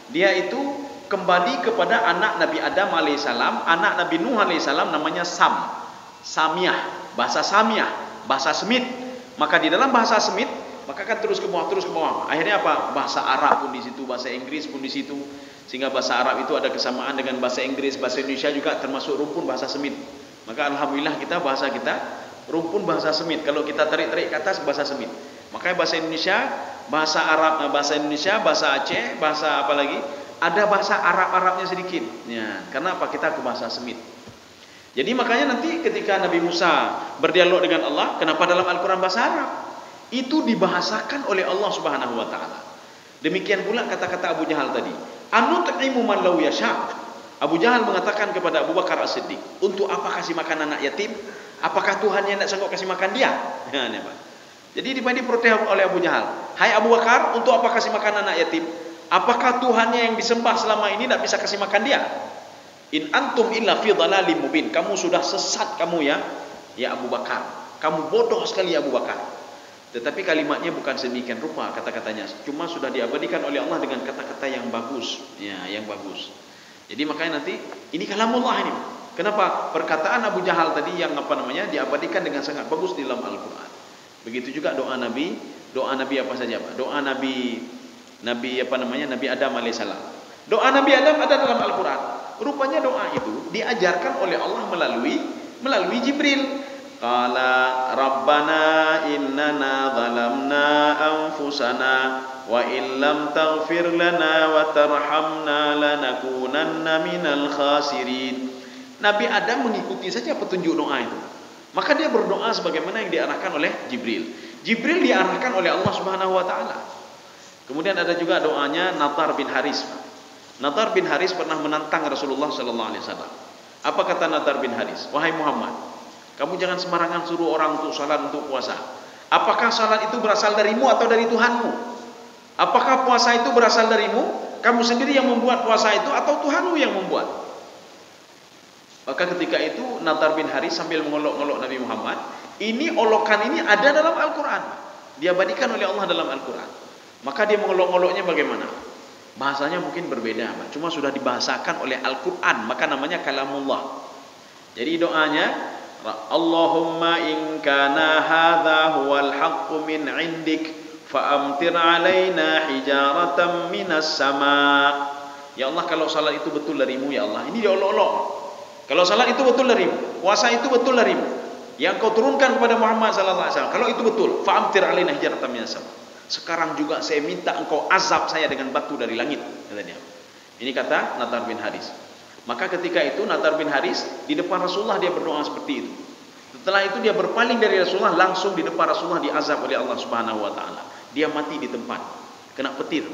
dia itu kembali kepada anak Nabi Adam alaihissalam, anak Nabi Nuh alaihissalam, namanya Samiah, bahasa Samiah, bahasa Semit. Maka di dalam bahasa Semit, maka kan terus ke bawah. Akhirnya apa? Bahasa Arab pun di situ, bahasa Inggris pun di situ. Sehingga bahasa Arab itu ada kesamaan dengan bahasa Inggris, bahasa Indonesia juga termasuk rumpun bahasa Semit. Maka alhamdulillah bahasa kita rumpun bahasa Semit. Kalau kita tarik-tarik ke atas bahasa Semit. Makanya bahasa Indonesia, bahasa Arab, bahasa Indonesia, bahasa Aceh, bahasa apa lagi? Ada bahasa Arab-Arabnya sedikit. Ya, karena apa? Kita ke bahasa Semit. Jadi makanya nanti ketika Nabi Musa berdialog dengan Allah, kenapa dalam Al-Quran bahasa Arab? Itu dibahasakan oleh Allah Subhanahu wa taala. Demikian pula kata-kata Abu Jahal tadi. Anut'imu man law yasha. Abu Jahal mengatakan kepada Abu Bakar As-Siddiq, untuk apa kasih makan anak yatim? Apakah Tuhan yang tidak sanggup kasih makan dia? Ya, ini, Pak. Jadi diprotes oleh Abu Jahal. Hai Abu Bakar, untuk apa kasih makan anak yatim? Apakah Tuhannya yang disembah selama ini tidak bisa kasih makan dia? In antum illa fi dhalalim mubin. Kamu sudah sesat kamu ya Abu Bakar. Kamu bodoh sekali Abu Bakar. Tetapi kalimatnya bukan sedemikian rupa kata-katanya. Cuma sudah diabadikan oleh Allah dengan kata-kata yang bagus. Ya, yang bagus. Jadi makanya nanti ini kalamullah ini. Kenapa? Perkataan Abu Jahal tadi yang diabadikan dengan sangat bagus di dalam Al-Qur'an. Begitu juga doa Nabi apa saja, Pak? Doa Nabi Adam alaihissalam. Doa Nabi Adam ada dalam Al-Qur'an. Rupanya doa itu diajarkan oleh Allah melalui Jibril. Qala rabbana innana zalamna anfusana wa illam taghfir lana wa tarhamna lanakunanna minal khasirin. Nabi Adam mengikuti saja petunjuk doa itu. Maka dia berdoa sebagaimana yang diarahkan oleh Jibril. Jibril diarahkan oleh Allah Subhanahu wa taala. Kemudian ada juga doanya Nadar bin Haris. Nadar bin Haris pernah menantang Rasulullah sallallahu alaihi wasallam. Apa kata Nadar bin Haris? Wahai Muhammad, kamu jangan sembarangan suruh orang untuk salat, untuk puasa. Apakah salat itu berasal darimu atau dari Tuhanmu? Apakah puasa itu berasal darimu? Kamu sendiri yang membuat puasa itu atau Tuhanmu yang membuat? Maka ketika itu Nadar bin Haris sambil mengolok-olok Nabi Muhammad. Ini olokan ini ada dalam Al-Quran. Diabadikan oleh Allah dalam Al-Quran. Maka dia mengolok-oloknya bagaimana? Bahasanya mungkin berbeda, cuma sudah dibahasakan oleh Al-Quran. Maka namanya kalamullah. Jadi doanya, Allahumma in kana hadha huwal haqqu min indik fa'amtir alaina hijaratan minas sama. Ya Allah, kalau salat itu betul darimu ya Allah. Ini dia olok-olok. Kalau salat itu betul darimu, puasa itu betul darimu, yang kau turunkan kepada Muhammad sallallahu alaihi wasallam, kalau itu betul, fa'amtir alaina hijaratan minas sama. Sekarang juga saya minta engkau azab saya dengan batu dari langit, kata dia. Ini kata Nadar bin Haris. Maka ketika itu Nadar bin Haris di depan Rasulullah dia berdoa seperti itu. Setelah itu dia berpaling dari Rasulullah, langsung di depan Rasulullah diazab oleh Allah Subhanahu wa taala. Dia mati di tempat, kena petir.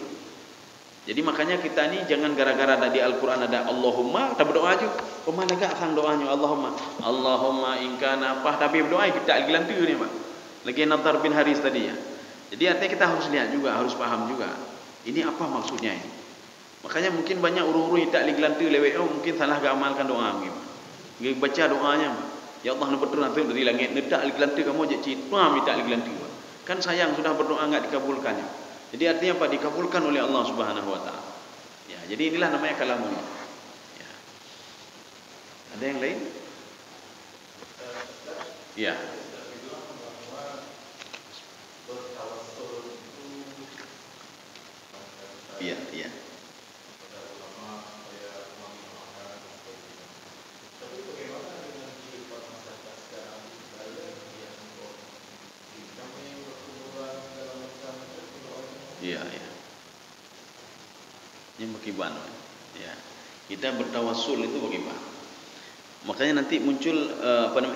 Jadi makanya kita ni jangan gara-gara ada di Al-Quran ada Allahumma, kita berdoa aja. Kemana gak sang doanya Allahumma in kana apa, tapi berdoa kita gelantu ni, Pak. Lagi Nadar bin Haris tadi ya. Jadi artinya kita harus lihat juga, harus paham juga. Ini apa maksudnya ini? Makanya mungkin banyak urung-urung tak gelantu lewat mungkin salah amalkan doa mungkin. Dia baca doanya, ya Allah nak betul nanti dari langit nedak gelantu kamu je cita minta gelantu. Kan sayang sudah berdoa enggak dikabulkannya. Jadi artinya apa? Dikabulkan oleh Allah Subhanahu wa taala. Ya, jadi inilah namanya kalamullah. Ya. Ada yang lain? Ya. Iya, iya. Iya, iya. Ini bagaimana? Ya. Kita bertawassul itu bagaimana? Makanya nanti muncul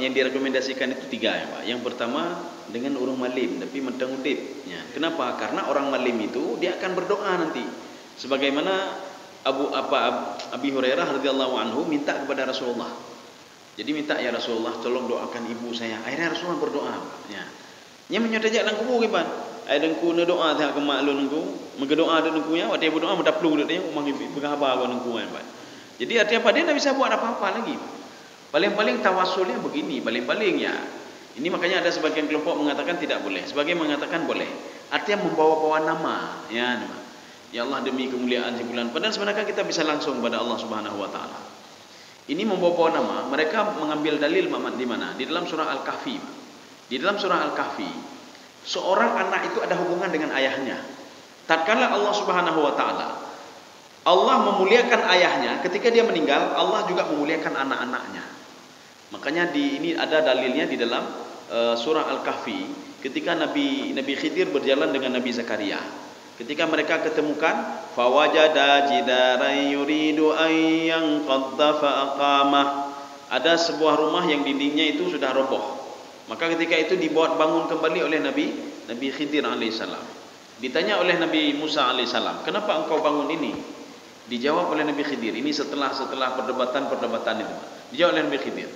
yang direkomendasikan itu 3 ya, Pak. Yang pertama dengan orang malim tapi mentang udip. Ya. Kenapa? Karena orang malim itu dia akan berdoa nanti. Sebagaimana Abi Hurairah radhiyallahu anhu minta kepada Rasulullah. Jadi minta, ya Rasulullah tolong doakan ibu saya. Akhirnya Rasulullah berdoa. Ya. Nya menyotajak lang kubu kiban. Ai dengku ne doa tha ke maklun nengku, mengedoa de nengku nya, wate berdoa mendaplu de umang berhaba go nengku kan, Pak. Jadi artinya apa? Dia enggak bisa buat apa-apa lagi. Paling-paling tawasulnya begini, paling-paling ya. Ini makanya ada sebagian kelompok mengatakan tidak boleh, sebagian mengatakan boleh. Artinya membawa-bawa nama, ya nama. Ya Allah demi kemuliaan si bulan. Padahal sebenarnya kita bisa langsung pada Allah Subhanahu wa taala. Ini membawa-bawa nama, mereka mengambil dalil di mana? Di dalam surah Al-Kahfi. Di dalam surah Al-Kahfi, seorang anak itu ada hubungan dengan ayahnya. Tatkala Allah Subhanahu wa taala, Allah memuliakan ayahnya, ketika dia meninggal, Allah juga memuliakan anak-anaknya. Makanya ini ada dalilnya di dalam surah Al-Kahfi, ketika Nabi Khidir berjalan dengan Nabi Zakaria. Ketika mereka ketemukan, fawajada jidaran yuridu an yanqadda faqamah. Ada sebuah rumah yang dindingnya itu sudah roboh. Maka ketika itu dibuat bangun kembali oleh Nabi Khidir alaihissalam. Ditanya oleh Nabi Musa alaihissalam, kenapa engkau bangun ini? Dijawab oleh Nabi Khidir. Ini setelah perdebatan itu. Dijawab oleh Nabi Khidir.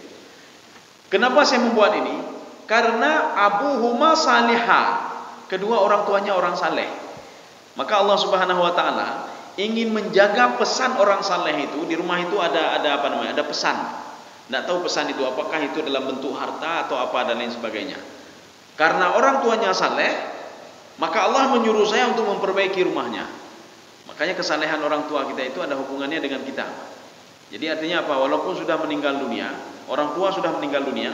Kenapa saya membuat ini? Karena abuhuma salihah. Kedua orang tuanya orang saleh. Maka Allah Subhanahu wa taala ingin menjaga pesan orang saleh itu. Di rumah itu ada Ada pesan. Tidak tahu pesan itu apakah itu dalam bentuk harta atau apa dan lain sebagainya. Karena orang tuanya saleh, maka Allah menyuruh saya untuk memperbaiki rumahnya. Makanya kesalehan orang tua kita itu ada hubungannya dengan kita. Jadi artinya apa? Walaupun sudah meninggal dunia, orang tua sudah meninggal dunia,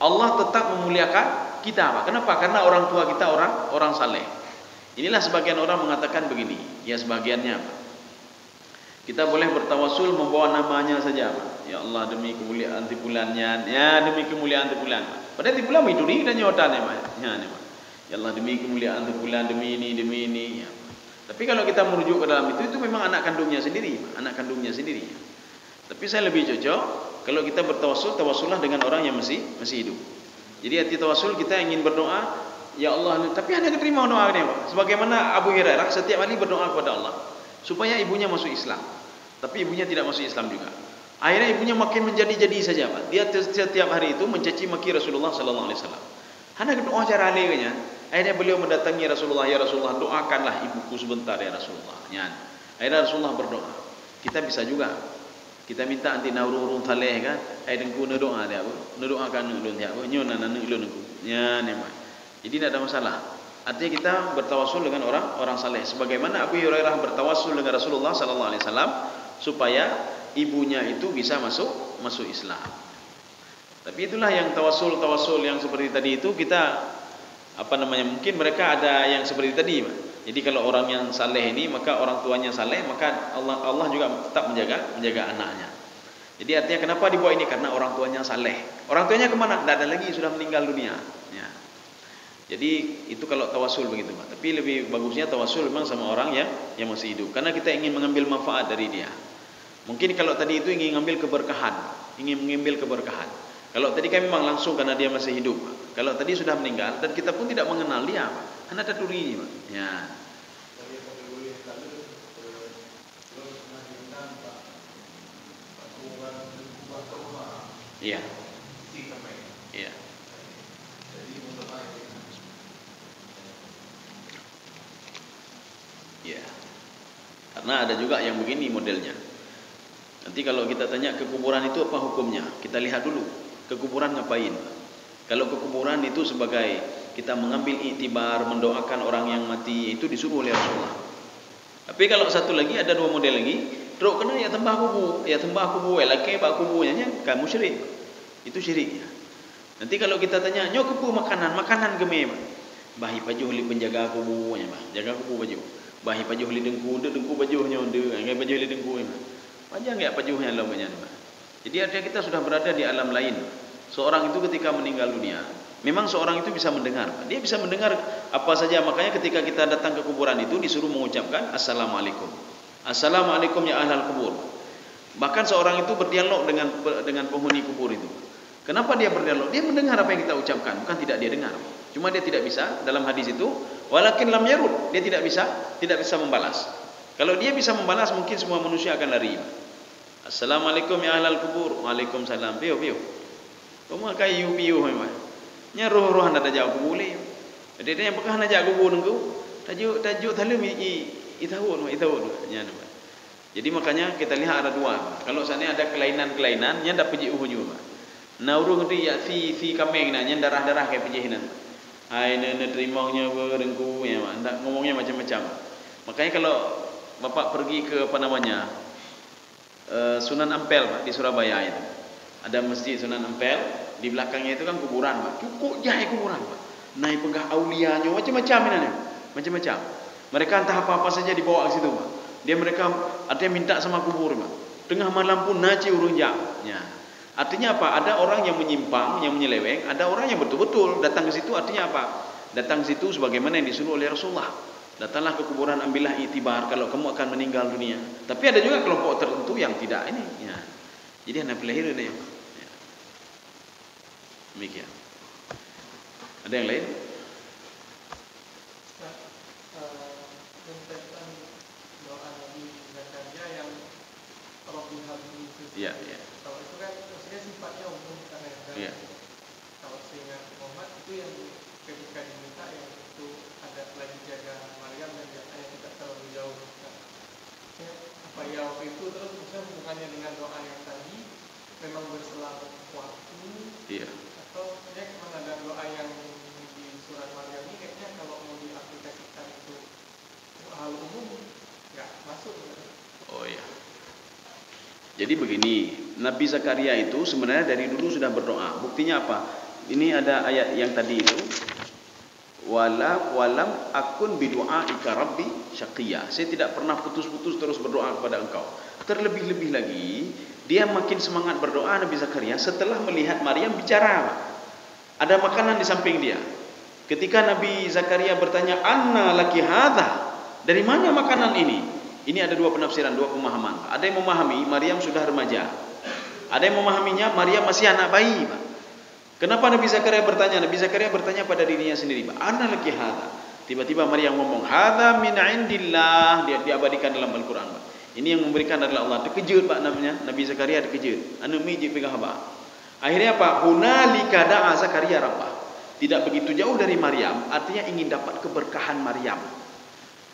Allah tetap memuliakan kita. Kenapa? Karena orang tua kita orang saleh. Inilah sebagian orang mengatakan begini, ya sebagiannya kita boleh bertawassul membawa namanya saja. Ya Allah, demi kemuliaan tipulannya, ya demi kemuliaan tipulan. Padahal tipulan itu ni dan nyotan ya. Ya Allah, demi kemuliaan tipulan, demi ini. Ya. Tapi kalau kita merujuk ke dalam itu memang anak kandungnya sendiri. Tapi saya lebih cocok kalau kita bertawassul, tawassullah dengan orang yang masih hidup. Jadi hati tawassul kita ingin berdoa, ya Allah, tapi hanya diterima doa dia. Sebagaimana Abu Hurairah setiap kali berdoa kepada Allah supaya ibunya masuk Islam. Tapi ibunya tidak masuk Islam juga. Akhirnya ibunya makin menjadi-jadi saja, Pak. Dia setiap hari itu mencaci maki Rasulullah sallallahu alaihi wasallam. Hanya doa cara aleganya. Akhirnya beliau mendatangi Rasulullah, ya Rasulullah, doakanlah ibuku sebentar ya Rasulullah. Ya. Akhirnya Rasulullah berdoa. Kita bisa juga. Kita minta anti naururun saleh kan. Ai dengku na doa dia. Na doakan ulun dia. Nyona na ulun ku. Ya nema. Jadi tidak ada masalah. Artinya kita bertawassul dengan orang saleh. Sebagaimana Abu Hurairah bertawassul dengan Rasulullah sallallahu alaihi wasallam supaya ibunya itu bisa masuk Islam. Tapi itulah yang tawassul yang seperti tadi itu kita mungkin mereka ada yang seperti tadi. Jadi kalau orang yang saleh ini, maka orang tuanya saleh, maka Allah juga tetap menjaga anaknya. Jadi artinya kenapa dibuat ini? Karena orang tuanya saleh. Orang tuanya kemana? Tidak ada lagi, sudah meninggal dunia. Ya. Jadi itu kalau tawassul begitu, Pak. Tapi lebih bagusnya tawassul memang sama orang yang masih hidup, karena kita ingin mengambil manfaat dari dia. Mungkin kalau tadi itu ingin mengambil keberkahan. Kalau tadi kan memang langsung karena dia masih hidup. Kalau tadi sudah meninggal dan kita pun tidak mengenal dia, Pak. Hanya taturi, Pak. Ya. Iya. Iya. Ya. Karena ada juga yang begini modelnya. Nanti kalau kita tanya ke kuburan itu apa hukumnya? Kita lihat dulu, ke kuburan ngapain? Kalau ke kuburan itu sebagai kita mengambil iktibar, mendoakan orang yang mati, itu disuruh oleh Rasulullah. Tapi kalau satu lagi, ada dua model lagi, teruk kena ya tembah kubu, laki pak kubunya, kamu syirik. Itu syirik. Nanti kalau kita tanya, nyok kubu makanan geme, bahi pajuh li penjaga kubunya, jaga kubu pajuh. Bahi pajuh li dengku pajuhnya ngai pajuh li dengku. Panjang enggak pajuhnya lawannya. Jadi artinya kita sudah berada di alam lain. Seorang itu ketika meninggal dunia, memang seorang itu bisa mendengar. Dia bisa mendengar apa saja. Makanya ketika kita datang ke kuburan itu disuruh mengucapkan Assalamualaikum. Assalamualaikum ya ahlal kubur. Bahkan seorang itu berdialog dengan penghuni kubur itu. Kenapa dia berdialog? Dia mendengar apa yang kita ucapkan, bukan tidak dia dengar. Cuma dia tidak bisa dalam hadis itu, walakin lam yarud, dia tidak bisa membalas. Kalau dia bisa membalas, mungkin semua manusia akan lari. Assalamualaikum ya ahlal kubur. Waalaikumsalam. Piu. Kamu kayu piu memang. Nya roh-roh anda tajak kubur boleh. Jadi dia yang bekah najak kubur nengku. Tajuk thalum itahun. Nya. Jadi makanya kita lihat ada dua. Kalau sana ada kelainan, nya ndak pergi uhuju. Nauru ngerti ya fi kameng nya darah-darah kayak pejihinan. Hai ne terimongnya berengku ya, ndak ngomongnya macam-macam. Makanya kalau Bapak pergi ke Sunan Ampel, Pak, di Surabaya itu. Ada masjid Sunan Ampel, di belakangnya itu kan kuburan, Pak. Cukup jahit kuburan, Pak. Naik penggah aulianya macam-macam ini. Macam-macam. Mereka entah apa-apa saja dibawa ke situ, Pak. Mereka artinya minta sama kubur, Pak. Tengah malam pun naci urung jam. Ya. Artinya apa? Ada orang yang menyimpang, yang menyeleweng, ada orang yang betul-betul datang ke situ. Artinya apa? Datang ke situ sebagaimana yang disuruh oleh Rasulullah. Datanglah ke kuburan, ambillah iktibar kalau kamu akan meninggal dunia. Tapi ada juga kelompok tertentu yang tidak ini. Ya. Jadi anak pelahir ini. Ya. Demikian. Ada yang lain? Tentang doa Nabi Zakaria yang Rabbi habli Iya, iya. Kalau itu kan maksudnya sifatnya umum karena Iya. kalau seingat Muhammad itu yang ketika diminta yang itu ada lagi jaga Maryam dan yang tidak terlalu jauh. Ya, apa ya waktu itu terus maksudnya hubungannya dengan doa yang tadi memang berselang waktu. Iya. Atau ya kemana ada doa yang di surat Maryam ini kayaknya kalau mau diaplikasikan itu hal umum nggak masuk. Oh iya. Jadi begini, Nabi Zakaria itu sebenarnya dari dulu sudah berdoa. Buktinya apa? Ini ada ayat yang tadi itu. Walam akun bidu'aika rabbi syaqiyya. Saya tidak pernah putus-putus terus berdoa kepada engkau. Terlebih-lebih lagi, dia makin semangat berdoa Nabi Zakaria setelah melihat Maryam bicara. Ada makanan di samping dia. Ketika Nabi Zakaria bertanya, "Anna laki hadza?" Dari mana makanan ini? Ini ada dua penafsiran, dua pemahaman. Ada yang memahami Maryam sudah remaja. Ada yang memahaminya Maryam masih anak bayi, Pak. Kenapa Nabi Zakaria bertanya? Nabi Zakaria bertanya pada dirinya sendiri, Pak. Anna laki hadza. Tiba-tiba Maryam ngomong, "Hadza min indillah." Dia diabadikan dalam Al-Qur'an, Pak. Ini yang memberikan adalah Allah. Terkejut, Pak, namanya. Nabi Zakaria terkejut. Anu miji pegang haba. Akhirnya apa? Hunalika da'a Zakaria rabbah. Tidak begitu jauh dari Maryam, artinya ingin dapat keberkahan Maryam.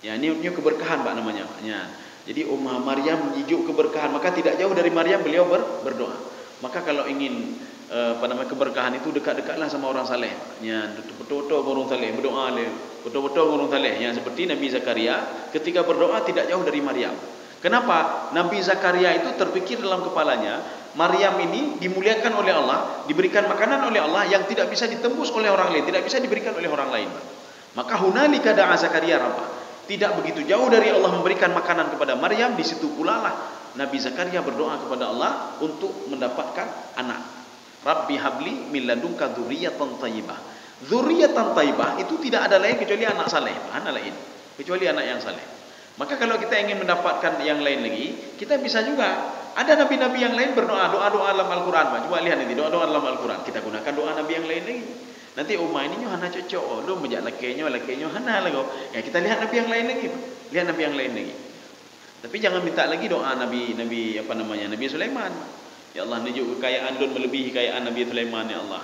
Ya, ini keberkahan Pak namanya. Ya. Jadi Ummah Maryam menjijuk keberkahan, maka tidak jauh dari Maryam beliau berdoa. Maka kalau ingin keberkahan itu dekat-dekatlah sama orang saleh. Ya, betul-betul orang saleh berdoa le, betul-betul orang saleh. Ya, seperti Nabi Zakaria ketika berdoa tidak jauh dari Maryam. Kenapa? Nabi Zakaria itu terpikir dalam kepalanya, Maryam ini dimuliakan oleh Allah, diberikan makanan oleh Allah yang tidak bisa ditembus oleh orang lain, tidak bisa diberikan oleh orang lain. Maka hunalika da'a Zakaria rabbah. Tidak begitu jauh dari Allah memberikan makanan kepada Maryam, di situ pula lah Nabi Zakaria berdoa kepada Allah untuk mendapatkan anak. Rabbi habli min ladunka dzurriyyatan thayyibah. Dzurriyyatan thayyibah itu tidak ada lain kecuali anak saleh, anak lain, kecuali anak yang saleh. Maka kalau kita ingin mendapatkan yang lain lagi, kita bisa juga. Ada nabi-nabi yang lain berdoa, doa-doa dalam Al-Qur'an. Coba lihat nanti doa-doa dalam Al-Qur'an. Kita gunakan doa nabi yang lain lagi. Nanti ummah ini hana cocok, lu menjak lakainya hana lagu. Ya kita lihat nabi yang lain lagi, lihat nabi yang lain lagi. Tapi jangan minta lagi doa Nabi Sulaiman. Ya Allah, nijuk kekayaan dun melebihi kekayaan Nabi Sulaiman ya Allah.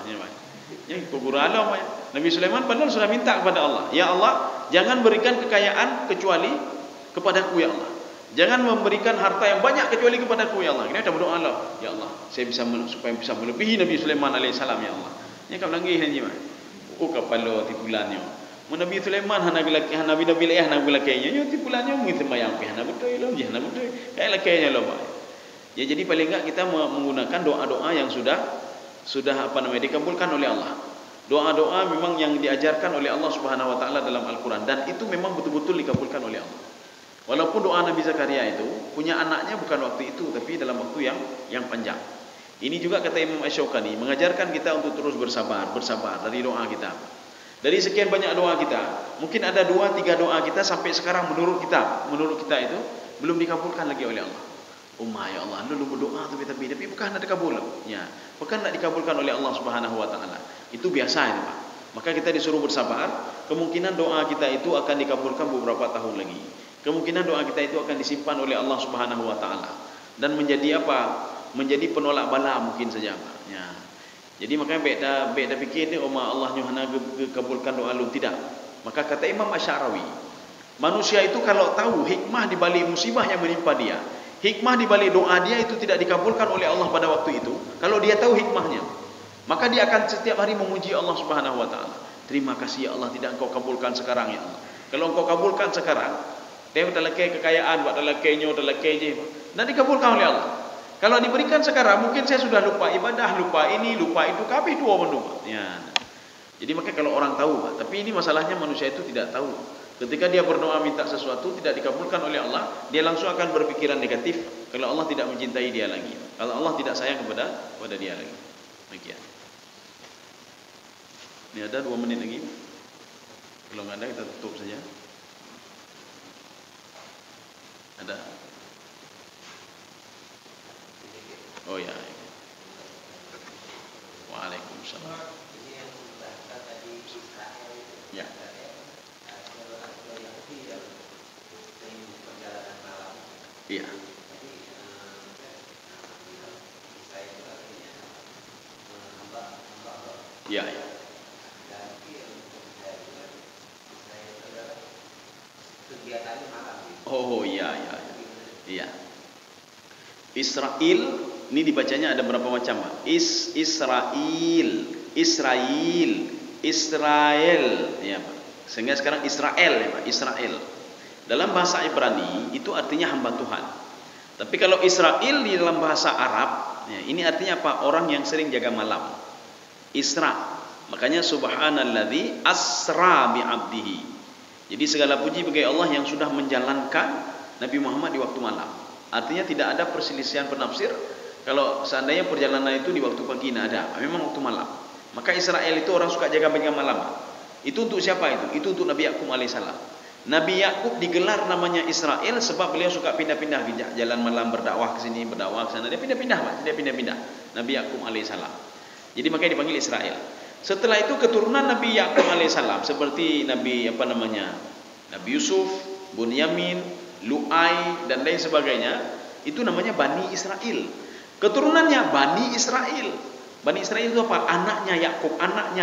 Ya kubur alam ya. Nabi Sulaiman padahal sudah minta kepada Allah, ya Allah, jangan berikan kekayaan kecuali kepadaku ya Allah. Jangan memberikan harta yang banyak kecuali kepadaku ya Allah. Kita berdoa Allah, ya Allah, saya bisa supaya bisa melebihi Nabi Sulaiman alaihissalam ya Allah. Ni kau langgih ni mah. Oh kapalo tipulannya. Nabi Sulaiman hana laki Nabi hana lakinya. Yo tipulannya mungkin sembayang pi hana betul lo, hana betul. Kayak lakinya lo, Pak. Ya jadi paling enggak kita menggunakan doa-doa yang sudah dikabulkan oleh Allah. Doa-doa memang yang diajarkan oleh Allah Subhanahu wa taala dalam Al-Qur'an dan itu memang betul-betul dikabulkan oleh Allah. Walaupun doa Nabi Zakaria itu punya anaknya bukan waktu itu tapi dalam waktu yang panjang. Ini juga kata Imam Asy-Syaukani mengajarkan kita untuk terus bersabar dari doa kita. Dari sekian banyak doa kita, mungkin ada 2-3 doa kita sampai sekarang menurut kita itu belum dikabulkan lagi oleh Allah. Ummah ya Allah, lu berdoa tapi bukan ada kabul. Ya, bukan tidak dikabulkan oleh Allah Subhanahu wa taala. Itu biasa itu, Pak. Maka kita disuruh bersabar, kemungkinan doa kita itu akan dikabulkan beberapa tahun lagi. Kemungkinan doa kita itu akan disimpan oleh Allah Subhanahu wa taala dan menjadi apa? Menjadi penolak bala mungkin saja, Pak. Ya. Jadi makanya beda fikir ni Allah hana kabulkan doa lu tidak. Maka kata Imam Asy'arawi, manusia itu kalau tahu hikmah di balik musibah yang menimpa dia, hikmah di balik doa dia itu tidak dikabulkan oleh Allah pada waktu itu, kalau dia tahu hikmahnya, maka dia akan setiap hari memuji Allah Subhanahu wa taala. Terima kasih ya Allah tidak engkau kabulkan sekarang ya Allah. Kalau engkau kabulkan sekarang, dia talakai kekayaan, buat talakainya, talakainya, dan dikabulkan oleh Allah. Kalau diberikan sekarang, mungkin saya sudah lupa ibadah, lupa ini, lupa itu, kabeh dua menduga. Ya. Jadi makanya kalau orang tahu, Pak. Tapi ini masalahnya manusia itu tidak tahu. Ketika dia berdoa minta sesuatu tidak dikabulkan oleh Allah, dia langsung akan berpikiran negatif. Kalau Allah tidak mencintai dia lagi, kalau Allah tidak sayang kepada dia lagi. Demikian. Ini ada 2 menit lagi. Kalau nggak ada kita tutup saja. Ada? Oh ya. Waalaikumsalam. Ya. Iya. Iya, ya. Oh iya, iya, iya. Israel ini dibacanya ada berapa macam, Pak? Israel, ya, Pak. Sehingga sekarang Israel, ya, Pak. Israel. Dalam bahasa Ibrani itu artinya hamba Tuhan. Tapi kalau Israel di dalam bahasa Arab, ya, ini artinya apa? Orang yang sering jaga malam. Isra. Makanya subhanalladzi asra bi 'abdihi. Jadi segala puji bagi Allah yang sudah menjalankan Nabi Muhammad di waktu malam. Artinya tidak ada perselisihan penafsir kalau seandainya perjalanan itu di waktu pagi, tidak ada. Memang waktu malam. Maka Israel itu orang suka jaga malam. Itu untuk siapa itu? Itu untuk Nabi Yakub alaihissalam. Nabi Yakub digelar namanya Israel sebab beliau suka pindah-pindah jalan malam, berdakwah ke sini, berdakwah ke sana. Dia pindah-pindah, Pak. Dia pindah-pindah. Nabi Yakub alaihissalam. Jadi makanya dipanggil Israel. Setelah itu keturunan Nabi Yakub alaihissalam seperti Nabi Nabi Yusuf, Bunyamin, Lu'ai dan lain sebagainya, itu namanya Bani Israel. Keturunannya Bani Israel. Bani Israel itu apa? Anaknya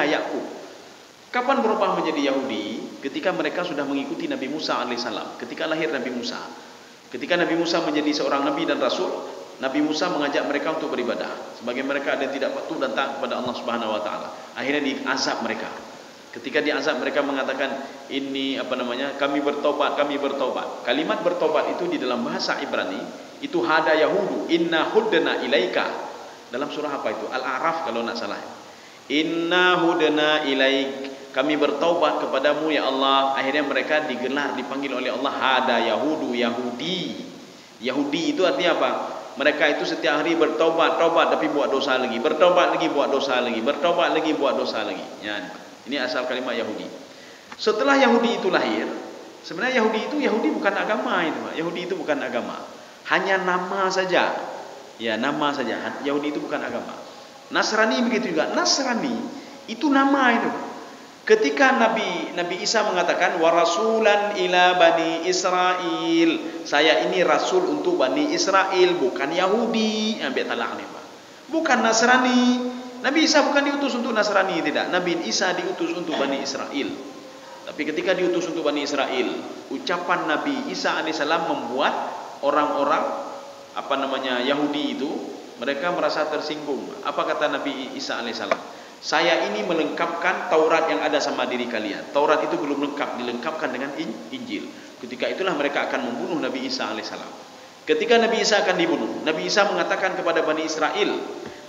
Yakub. Kapan berubah menjadi Yahudi? Ketika mereka sudah mengikuti Nabi Musa alaihissalam. Ketika lahir Nabi Musa. Ketika Nabi Musa menjadi seorang nabi dan rasul, Nabi Musa mengajak mereka untuk beribadah. Sebagai mereka ada yang tidak patuh dan taat kepada Allah Subhanahu wa taala. Akhirnya diazab mereka. Ketika diazab mereka mengatakan, "Ini kami bertobat." Kalimat bertobat itu di dalam bahasa Ibrani itu hada yahudu, inna hudna ilaika. Dalam surah apa itu? Al-A'raf kalau tidak salah. Inna hudna ilaik. Kami bertaubat kepadamu ya Allah. Akhirnya mereka dipanggil oleh Allah hada yahudu, Yahudi. Yahudi itu artinya apa? Mereka itu setiap hari bertaubat tapi buat dosa lagi, bertaubat lagi buat dosa lagi, bertaubat lagi buat dosa lagi. Ya, ini asal kalimat Yahudi. Setelah Yahudi itu lahir, sebenarnya Yahudi bukan agama itu, Pak. Yahudi itu bukan agama. Hanya nama saja. Ya, nama saja. Yahudi itu bukan agama. Nasrani begitu juga. Nasrani itu nama itu. Ketika Nabi Isa mengatakan wa rasulan ila bani Israel, saya ini rasul untuk Bani Israel, bukan Yahudi. Ambil talak nih, Pak. Bukan Nasrani. Nabi Isa bukan diutus untuk Nasrani, tidak. Nabi Isa diutus untuk Bani Israel. Tapi ketika diutus untuk Bani Israel, ucapan Nabi Isa alaihissalam membuat orang-orang Yahudi itu mereka merasa tersinggung. Apa kata Nabi Isa alaihissalam? Saya ini melengkapkan Taurat yang ada sama diri kalian. Taurat itu belum lengkap, dilengkapkan dengan Injil. Ketika itulah mereka akan membunuh Nabi Isa alaihissalam. Ketika Nabi Isa akan dibunuh, Nabi Isa mengatakan kepada Bani Israel,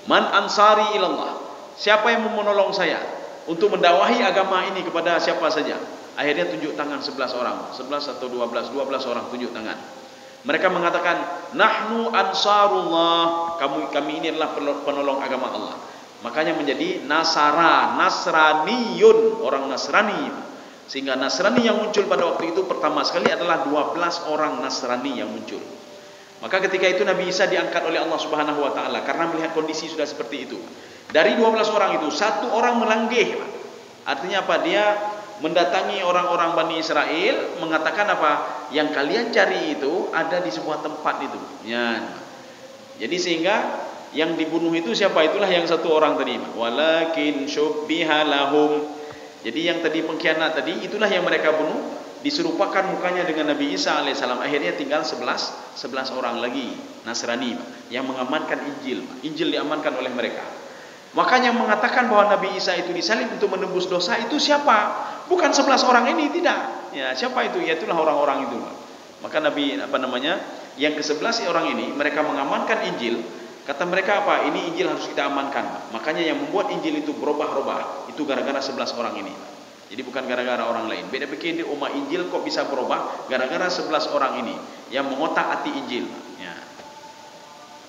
"Man ansari ilallah." Siapa yang mau menolong saya untuk mendakwahi agama ini kepada siapa saja? Akhirnya tunjuk tangan 11 orang. 11 atau 12 orang tunjuk tangan. Mereka mengatakan, "Nahnu ansarullah." Kami ini adalah penolong agama Allah. Makanya menjadi Nasraniyun, orang Nasrani. Sehingga Nasrani yang muncul pada waktu itu pertama sekali adalah 12 orang Nasrani yang muncul. Maka ketika itu Nabi Isa diangkat oleh Allah Subhanahu wa taala karena melihat kondisi sudah seperti itu. Dari 12 orang itu, satu orang melanggih. Artinya apa? Dia mendatangi orang-orang Bani Israel mengatakan apa? Yang kalian cari itu ada di sebuah tempat itu. Ya. Jadi sehingga yang dibunuh itu siapa? Itulah yang satu orang tadi. Walakin syubbiha lahum. Jadi yang tadi pengkhianat tadi, itulah yang mereka bunuh. Diserupakan mukanya dengan Nabi Isa alaihissalam. Akhirnya tinggal 11 orang lagi Nasrani yang mengamankan Injil. Injil diamankan oleh mereka. Makanya mengatakan bahwa Nabi Isa itu disalib untuk menembus dosa itu siapa? Bukan 11 orang ini, tidak. Ya, siapa itu? Ya, itulah orang-orang itu. Maka Nabi yang ke-11 orang ini mereka mengamankan Injil. Kata mereka apa? Ini Injil harus kita amankan. Makanya yang membuat Injil itu berubah-ubah itu gara-gara 11 orang ini. Jadi bukan gara-gara orang lain. Beda pikir di umat Injil kok bisa berubah gara-gara 11 orang ini yang mengotak-atik Injil. Ya.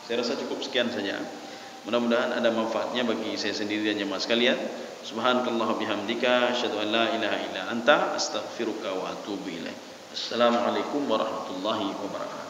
Saya rasa cukup sekian saja. Mudah-mudahan ada manfaatnya bagi saya sendiri dan jemaah sekalian. Subhanakallah bihamdika asyhadu an la ilaha illa anta astaghfiruka wa atubu ilaik. Assalamualaikum warahmatullahi wabarakatuh.